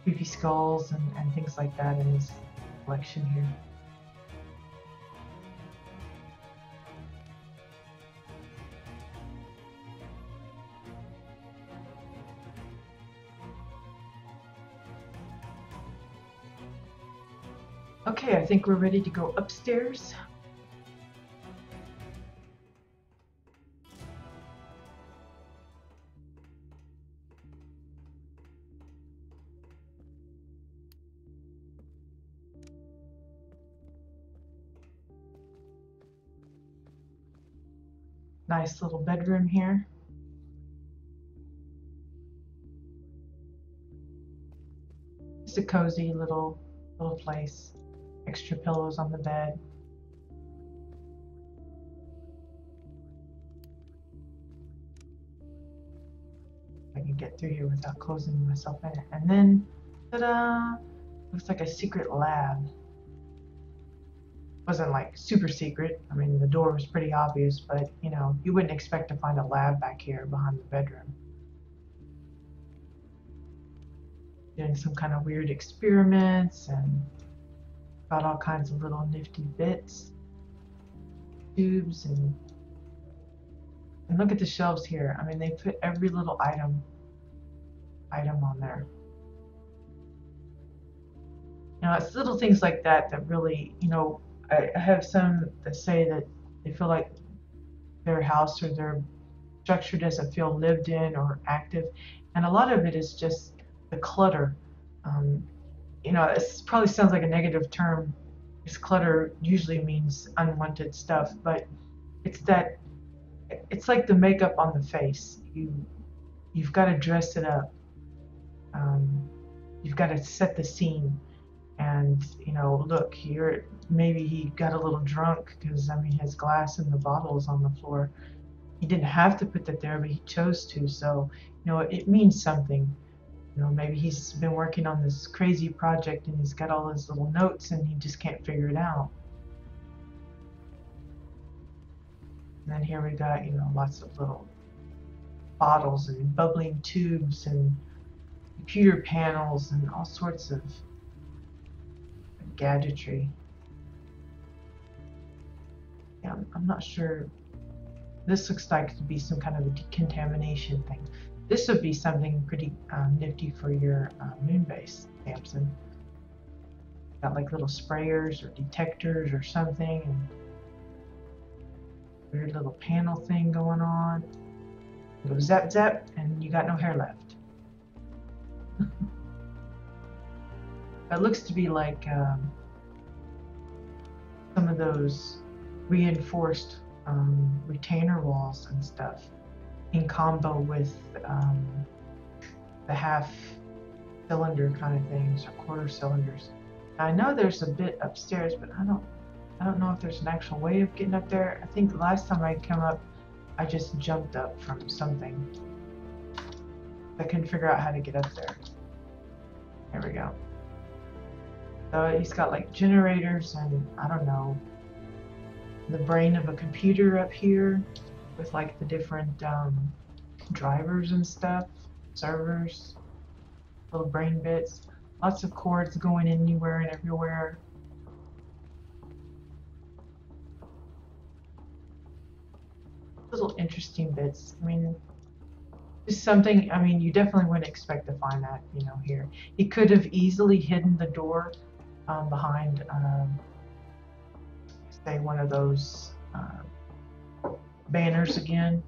creepy skulls and things like that in his collection here. Okay, I think we're ready to go upstairs. Nice little bedroom here. Just a cozy little place. Extra pillows on the bed. I can get through here without closing myself in it. And then, ta-da! Looks like a secret lab. Wasn't like super secret. I mean, the door was pretty obvious, but you know, you wouldn't expect to find a lab back here behind the bedroom. Doing some kind of weird experiments and got all kinds of little nifty bits, tubes, and look at the shelves here. I mean, they put every little item on there. You know, it's little things like that that really, you know, I have some that say that they feel like their house or their structure doesn't feel lived in or active, and a lot of it is just the clutter. You know, it probably sounds like a negative term, because clutter usually means unwanted stuff, but it's that, it's like the makeup on the face. You've got to dress it up. You've got to set the scene. And, you know, look here, maybe he got a little drunk because, I mean, his glass and the bottles on the floor. He didn't have to put that there, but he chose to. So, you know, it means something. You know, maybe he's been working on this crazy project and he's got all his little notes and he just can't figure it out. And then here we got, you know, lots of little bottles and bubbling tubes and computer panels and all sorts of gadgetry. Yeah, I'm not sure. This looks like to be some kind of a decontamination thing. This would be something pretty nifty for your moon base, Samson. Got like little sprayers or detectors or something, and weird little panel thing going on. You go zap zap, and you got no hair left. It looks to be like some of those reinforced retainer walls and stuff in combo with the half cylinder kind of things or quarter cylinders. I know there's a bit upstairs, but I don't know if there's an actual way of getting up there. I think the last time I came up, I just jumped up from something. I couldn't figure out how to get up there. There we go. So he's got like generators and I don't know, the brain of a computer up here with like the different drivers and stuff, servers, little brain bits, lots of cords going anywhere and everywhere. Little interesting bits. I mean, just something, I mean, you definitely wouldn't expect to find that, you know, here. He could have easily hidden the door behind, say, one of those banners again,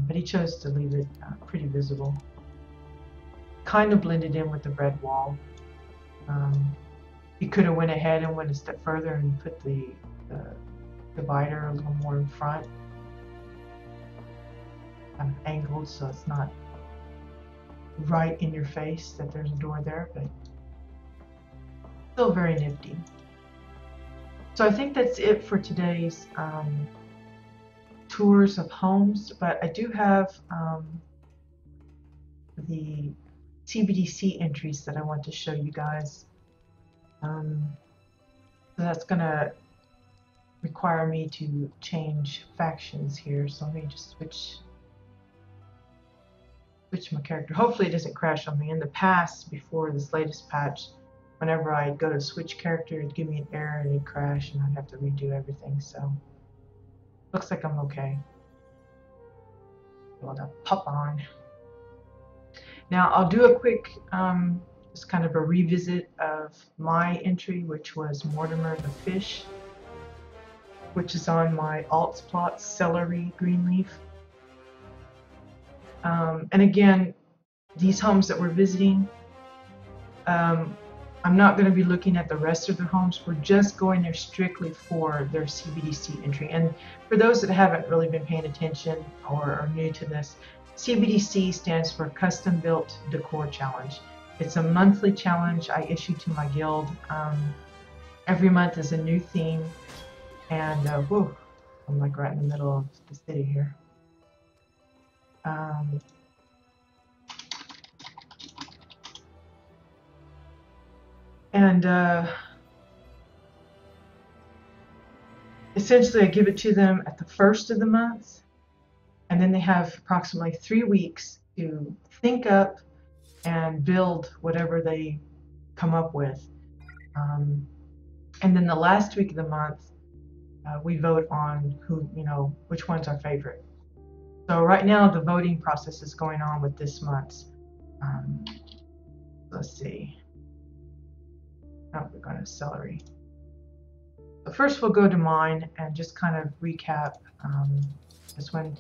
but he chose to leave it pretty visible. Kind of blended in with the red wall. He could have went ahead and went a step further and put the divider a little more in front, kind of angled so it's not right in your face that there's a door there, but still very nifty. So I think that's it for today's tours of homes, but I do have the CBDC entries that I want to show you guys. So that's going to require me to change factions here, so let me just switch my character. Hopefully it doesn't crash on me. In the past, before this latest patch, whenever I'd go to switch character, it'd give me an error and it'd crash and I'd have to redo everything. So looks like I'm okay. Well, to pop on. Now I'll do a quick just kind of a revisit of my entry, which was Mortimer the Fish, which is on my alts plot celery greenleaf. And again, these homes that we're visiting, I'm not going to be looking at the rest of their homes. We're just going there strictly for their CBDC entry. And for those that haven't really been paying attention or are new to this, CBDC stands for Custom Built Decor Challenge. It's a monthly challenge I issue to my guild. Every month is a new theme, and whew, I'm like right in the middle of the city here. Essentially I give it to them at the first of the month, and then they have approximately 3 weeks to think up and build whatever they come up with. And then the last week of the month, we vote on which one's our favorite. So right now the voting process is going on with this month's. Let's see. Oh, we're going to celery. So first we'll go to mine and just kind of recap this one.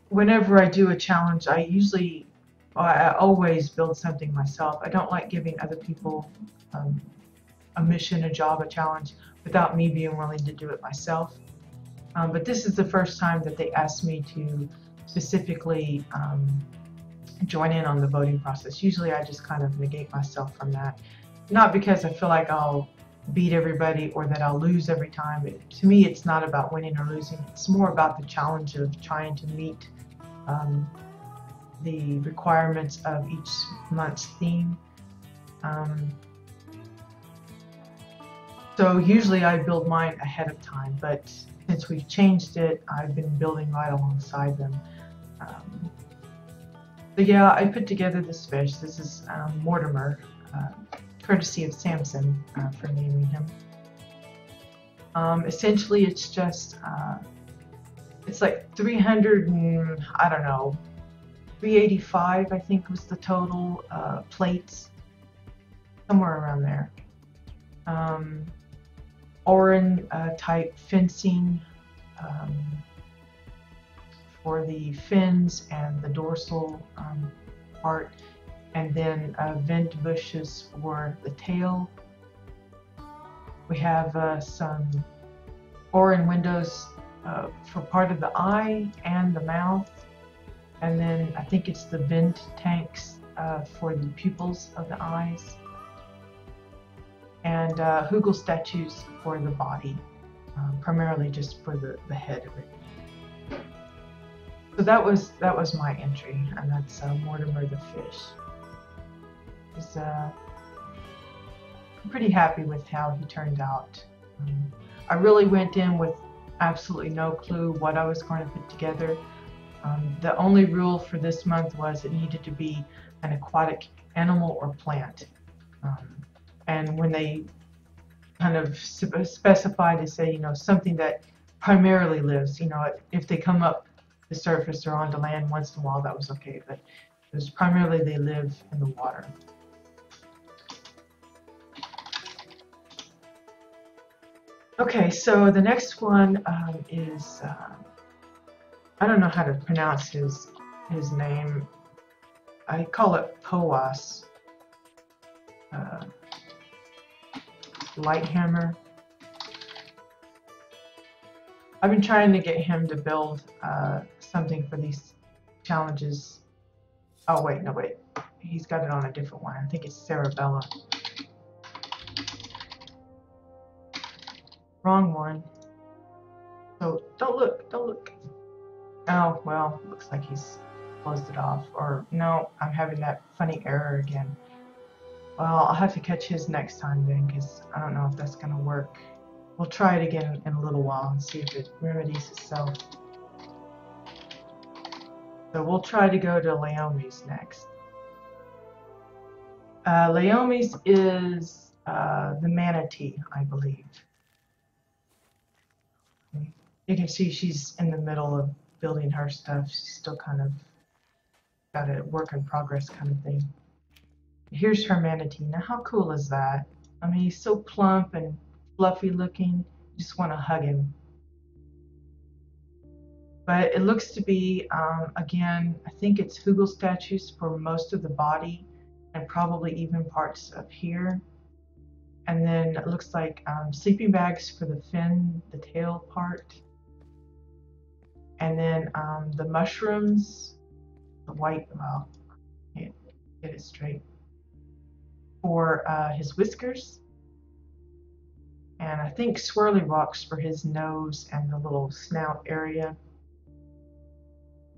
Whenever I do a challenge, I always build something myself. I don't like giving other people a mission, a job, a challenge without me being willing to do it myself. But this is the first time that they asked me to specifically join in on the voting process. Usually I just kind of negate myself from that. Not because I feel like I'll beat everybody or that I'll lose every time. To me, it's not about winning or losing. It's more about the challenge of trying to meet the requirements of each month's theme. So usually I build mine ahead of time, but since we've changed it, I've been building right alongside them. So yeah, I put together this fish. This is Mortimer, courtesy of Samson for naming him. Essentially, it's just it's like 300 and I don't know, 385 I think was the total plates, somewhere around there. Oran type fencing for the fins and the dorsal part, and then vent bushes for the tail. We have some Oran windows for part of the eye and the mouth, and then I think it's the vent tanks for the pupils of the eyes, and Hugel statues for the body, primarily just for the head of it. So that was my entry, and that's Mortimer the fish. I'm pretty happy with how he turned out. I really went in with absolutely no clue what I was going to put together. The only rule for this month was it needed to be an aquatic animal or plant. And when they kind of specify to say, something that primarily lives, if they come up the surface or onto land once in a while, that was okay, but it was primarily they live in the water. Okay, so the next one is, I don't know how to pronounce his name. I call it Poas. Lighthammer. I've been trying to get him to build something for these challenges. Oh wait, no wait. He's got it on a different one. I think it's Cerebella. Wrong one. So don't look, don't look. Oh, well, looks like he's closed it off. Or no, I'm having that funny error again. Well, I'll have to catch his next time then, because I don't know if that's going to work. We'll try it again in a little while and see if it remedies itself. So we'll try to go to Laomi's next. Laomi's is the manatee, I believe. You can see she's in the middle of building her stuff. She's still kind of got a work in progress kind of thing. Here's her manatee. Now, how cool is that? I mean, he's so plump and fluffy looking. You just want to hug him. But it looks to be, again, I think it's Hugel statues for most of the body and probably even parts of here. And then it looks like sleeping bags for the fin, the tail part. And then the mushrooms, the white, well, can't get it straight. For his whiskers, and I think swirly rocks for his nose and the little snout area.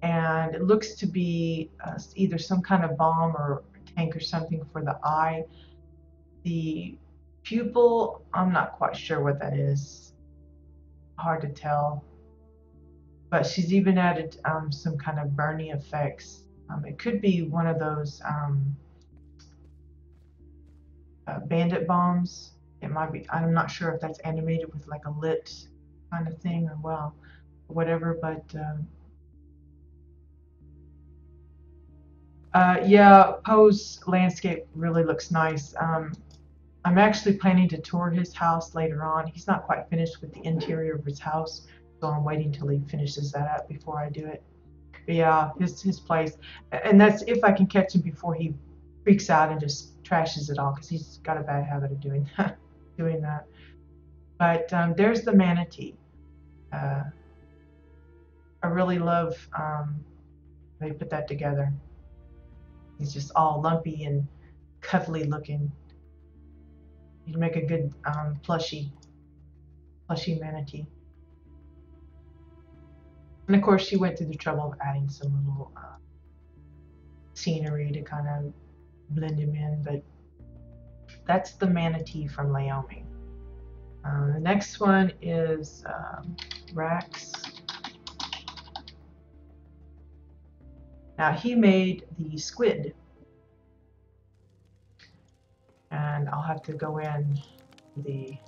And it looks to be either some kind of bomb or tank or something for the eye. The pupil, I'm not quite sure what that is. Hard to tell. But she's even added some kind of burning effects. It could be one of those bandit bombs. It might be, I'm not sure if that's animated with like a lit kind of thing or well, whatever, but yeah, Poe's landscape really looks nice. I'm actually planning to tour his house later on. He's not quite finished with the interior of his house, so I'm waiting till he finishes that up before I do it. But yeah, his place, and that's if I can catch him before he freaks out and just trashes it all, because he's got a bad habit of doing that. But there's the manatee. I really love they put that together. He's just all lumpy and cuddly looking. You'd make a good plushy manatee. And of course, she went through the trouble of adding some little scenery to kind of blend him in. But that's the manatee from Wyoming. The next one is Rax. Now he made the squid, and I'll have to go in the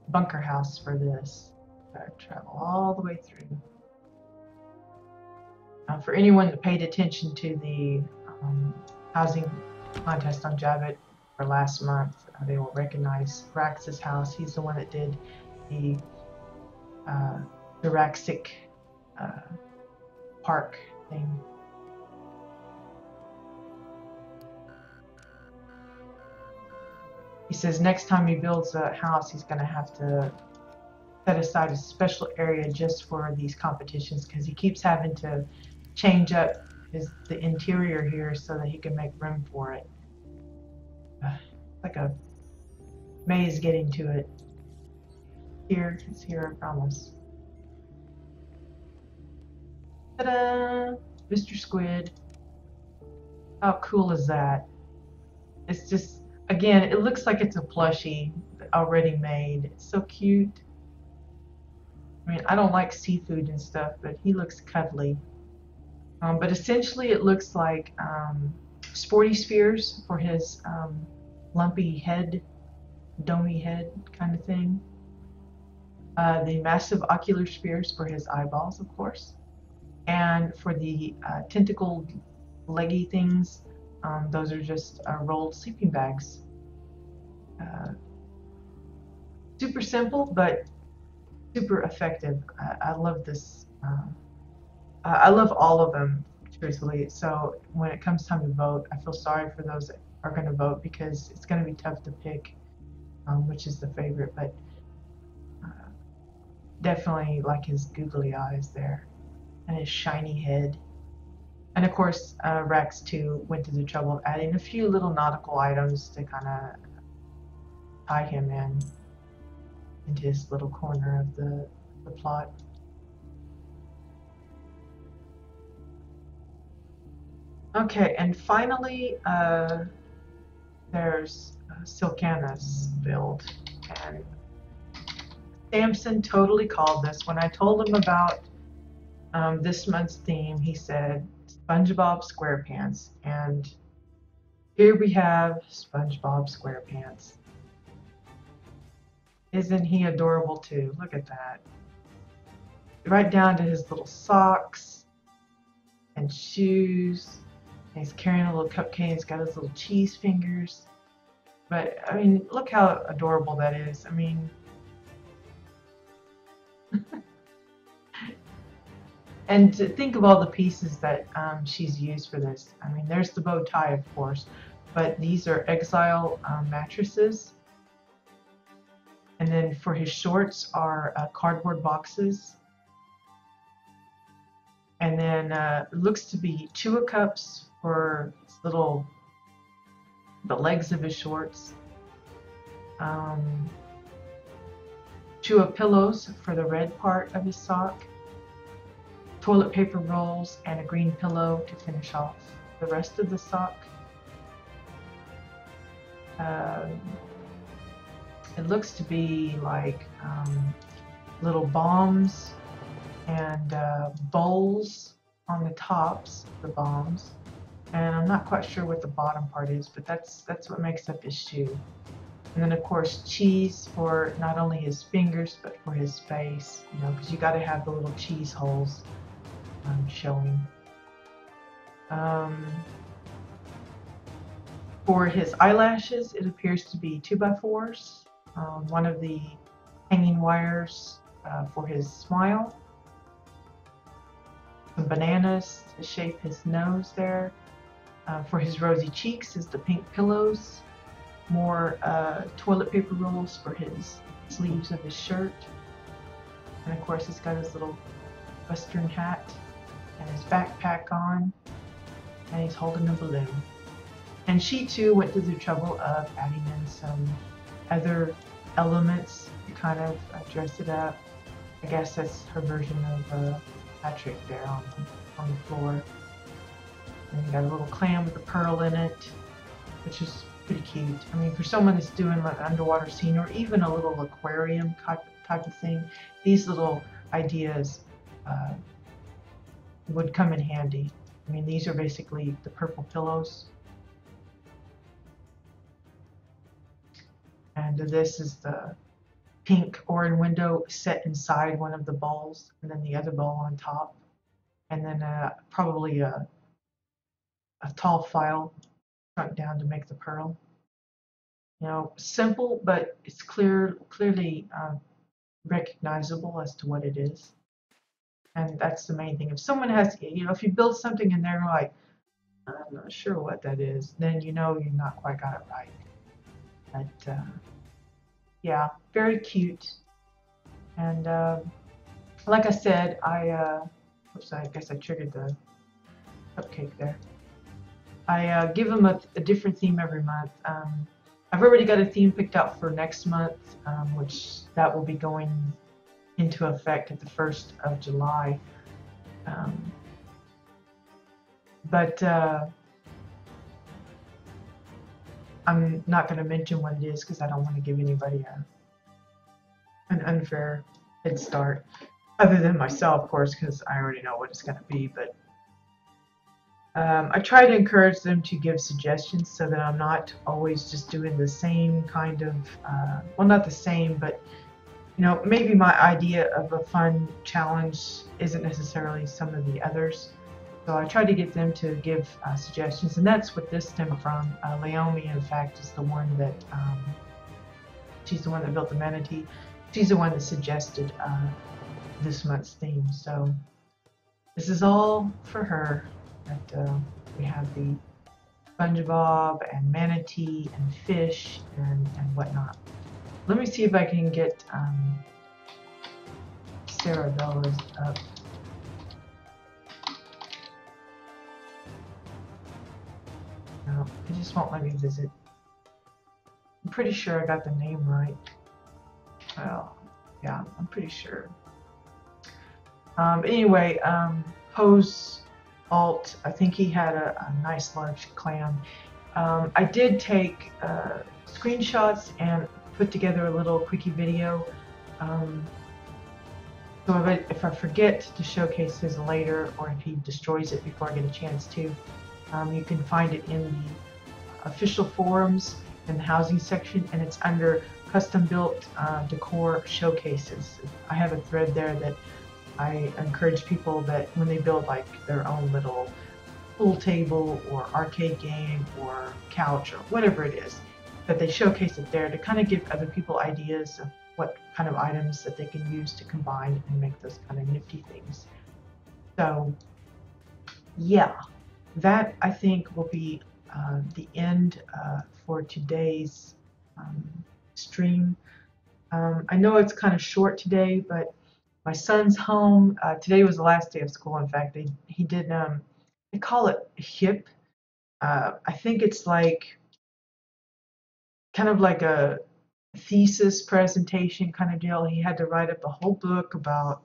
bunker house for this. Gotta travel all the way through. For anyone that paid attention to the housing contest on Jabbit for last month, they will recognize Rax's house. He's the one that did the Jurassic Park thing. He says next time he builds a house, he's going to have to set aside a special area just for these competitions, because he keeps having to change up the interior here so that he can make room for it. Like a maze getting to it. Here, it's here, I promise. Ta-da! Mr. Squid. How cool is that? It's just, again, it looks like it's a plushie already made. It's so cute. I mean, I don't like seafood and stuff, but he looks cuddly. But essentially it looks like sporty spheres for his lumpy head, domey head kind of thing. The massive ocular spheres for his eyeballs, of course. And for the tentacled leggy things, those are just rolled sleeping bags. Super simple, but super effective. I love this. I love all of them, truthfully. So when it comes time to vote, I feel sorry for those that are going to vote, because it's going to be tough to pick which is the favorite. But definitely like his googly eyes there and his shiny head. And of course, Rex too went to the trouble of adding a few little nautical items to kind of tie him into his little corner of the plot. Okay, and finally, there's Silcana's build, and Samson totally called this. When I told him about this month's theme, he said SpongeBob SquarePants, and here we have SpongeBob SquarePants. Isn't he adorable too? Look at that. Right down to his little socks and shoes. And he's carrying a little cupcake. He's got his little cheese fingers. But, I mean, look how adorable that is. I mean, and to think of all the pieces that she's used for this. I mean, there's the bow tie, of course, but these are Exile mattresses. And then for his shorts are cardboard boxes. And then it looks to be Chua cups for the legs of his shorts, 2 of pillows for the red part of his sock, toilet paper rolls, and a green pillow to finish off the rest of the sock. It looks to be like little bombs and bowls on the tops of the bombs, and I'm not quite sure what the bottom part is, but that's what makes up his shoe. And then of course cheese for not only his fingers but for his face, you know, because you got to have the little cheese holes showing. For his eyelashes, it appears to be 2x4s. One of the hanging wires for his smile. Some bananas to shape his nose there. For his rosy cheeks is the pink pillows. More toilet paper rolls for his sleeves of his shirt. And of course he's got his little western hat and his backpack on. And he's holding a balloon. And she too went through the trouble of adding in some other elements to kind of dress it up. I guess that's her version of Patrick there on the floor. And you got a little clam with a pearl in it, which is pretty cute. I mean, for someone that's doing like an underwater scene or even a little aquarium type of thing, these little ideas would come in handy. I mean, these are basically the purple pillows. And this is the pink orange window set inside one of the balls, and then the other ball on top. And then probably a tall file front down to make the pearl. You know, simple, but it's clearly recognizable as to what it is. And that's the main thing. If someone has, you know, if you build something and they're like, I'm not sure what that is, then you know you've not quite got it right. But yeah, very cute. And like I said, oops, I guess I triggered the cupcake there. I give them a different theme every month. I've already got a theme picked out for next month, which that will be going into effect at the 1st of July. But I'm not going to mention what it is because I don't want to give anybody an unfair head start, other than myself, of course, because I already know what it's going to be. But I try to encourage them to give suggestions so that I'm not always just doing the same kind of, well, not the same, but you know, maybe my idea of a fun challenge isn't necessarily some of the others. So I try to get them to give suggestions, and that's what this stemmed from. Naomi, in fact, is the one that, she's the one that built the manatee. She's the one that suggested this month's theme. So this is all for her. That we have the SpongeBob and manatee and fish and whatnot. Let me see if I can get Sarah Bella's up. No, it just won't let me visit. I'm pretty sure I got the name right. Well, yeah, I'm pretty sure. Anyway, Pose Alt, I think he had a nice large clam. I did take screenshots and put together a little quickie video. So if I forget to showcase his later, or if he destroys it before I get a chance to, you can find it in the official forums in the housing section, and it's under custom built decor showcases. I have a thread there that I encourage people that when they build like their own little pool table or arcade game or couch or whatever it is, that they showcase it there to kind of give other people ideas of what kind of items that they can use to combine and make those kind of nifty things. So yeah, that I think will be the end for today's stream. I know it's kind of short today, but my son's home. Today was the last day of school. In fact, he did, they call it HIP, I think it's like kind of like a thesis presentation kind of deal. He had to write up a whole book about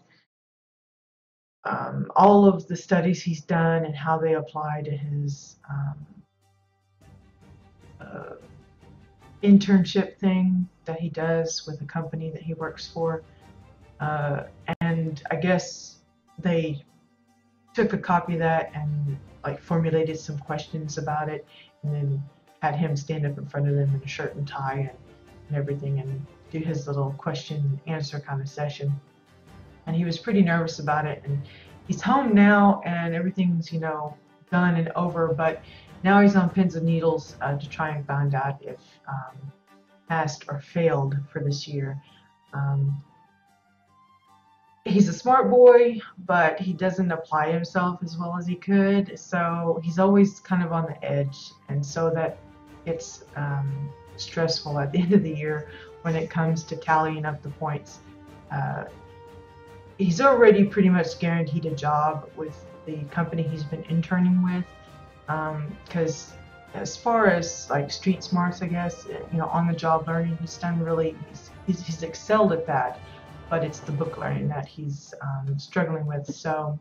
all of the studies he's done and how they apply to his uh, internship thing that he does with the company that he works for. Uh, and I guess they took a copy of that and like formulated some questions about it, and then had him stand up in front of them in a shirt and tie and everything, and do his little question and answer kind of session. And he was pretty nervous about it, and he's home now and everything's, you know, done and over, but now he's on pins and needles to try and find out if passed or failed for this year. He's a smart boy, but he doesn't apply himself as well as he could, so he's always kind of on the edge, and so that it's stressful at the end of the year when it comes to tallying up the points. He's already pretty much guaranteed a job with the company he's been interning with, because as far as like street smarts, I guess, you know, on the job learning, he's done really, he's excelled at that, but it's the book learning that he's struggling with. So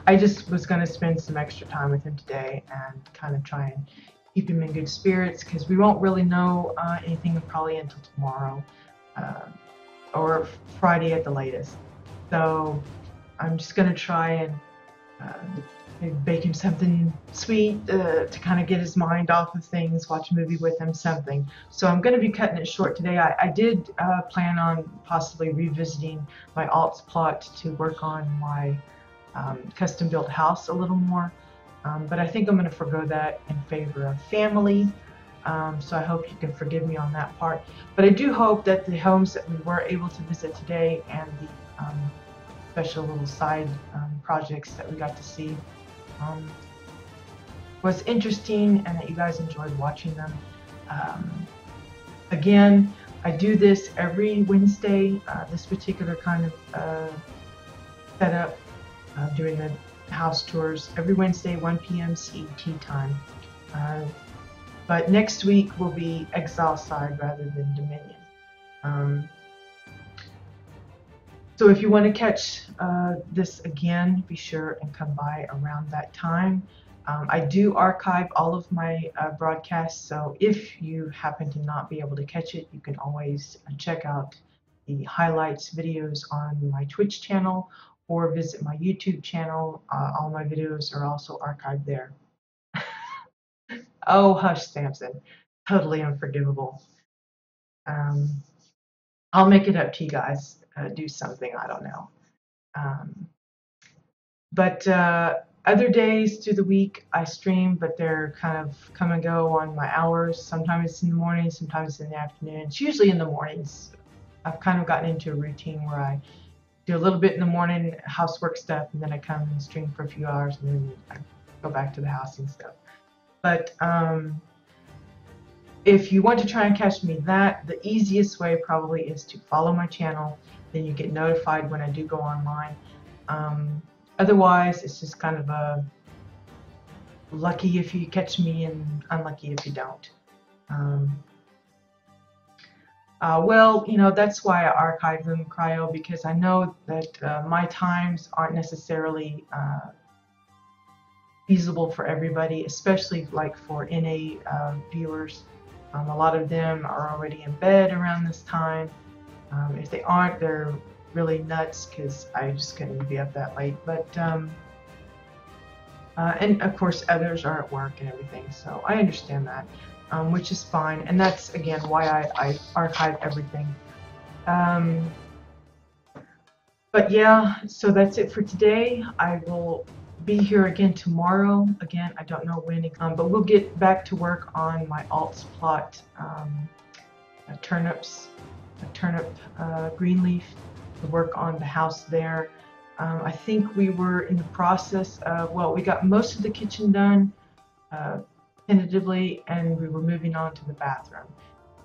I just was going to spend some extra time with him today and kind of try and keep him in good spirits, because we won't really know anything probably until tomorrow or Friday at the latest. So I'm just going to try and maybe bake him something sweet to kind of get his mind off of things, watch a movie with him, something. So I'm going to be cutting it short today. I did plan on possibly revisiting my alts plot to work on my custom built house a little more, but I think I'm going to forgo that in favor of family. So I hope you can forgive me on that part. But I do hope that the homes that we were able to visit today and the special little side projects that we got to see was interesting, and that you guys enjoyed watching them. Again, I do this every Wednesday, this particular kind of setup, doing the house tours every Wednesday, 1 p.m. CET time. But next week will be Exile side rather than Dominion. So if you want to catch this again, be sure and come by around that time. I do archive all of my broadcasts, so if you happen to not be able to catch it, you can always check out the highlights videos on my Twitch channel or visit my YouTube channel. All my videos are also archived there. Oh, hush, Samson. Totally unforgivable. I'll make it up to you guys. Do something, I don't know. But other days through the week I stream, but they're kind of come and go on my hours. Sometimes it's in the morning, sometimes in the afternoon. It's usually in the mornings. I've kind of gotten into a routine where I do a little bit in the morning, housework stuff, and then I come and stream for a few hours, and then I go back to the house and stuff. But if you want to try and catch me the easiest way probably is to follow my channel. Then you get notified when I do go online. Otherwise, it's just kind of a lucky if you catch me and unlucky if you don't. Well, you know, that's why I archive them, Cryo, because I know that my times aren't necessarily feasible for everybody, especially like for NA viewers. A lot of them are already in bed around this time. If they aren't, they're really nuts because I just couldn't be up that late. But and of course others are at work and everything, so I understand that, which is fine. And that's again why I archive everything. But yeah, so that's it for today. I will be here again tomorrow. Again, I don't know when, but we'll get back to work on my alts plot, turnips, turnip green leaf, to work on the house there. I think we were in the process of, well, we got most of the kitchen done tentatively, and we were moving on to the bathroom.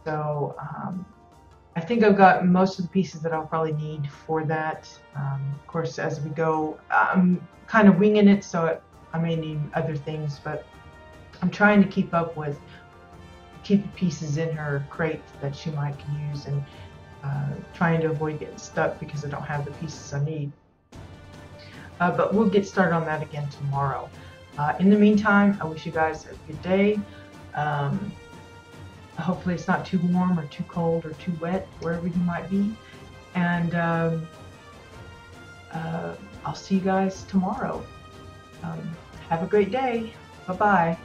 So I think I've got most of the pieces that I'll probably need for that. Of course, as we go, I'm kind of winging it, so I may need other things, but I'm trying to keep up with the pieces in her crate that she might use, and trying to avoid getting stuck because I don't have the pieces I need. But we'll get started on that again tomorrow. In the meantime, I wish you guys a good day. Hopefully it's not too warm or too cold or too wet wherever you might be. And I'll see you guys tomorrow. Have a great day. Bye-bye.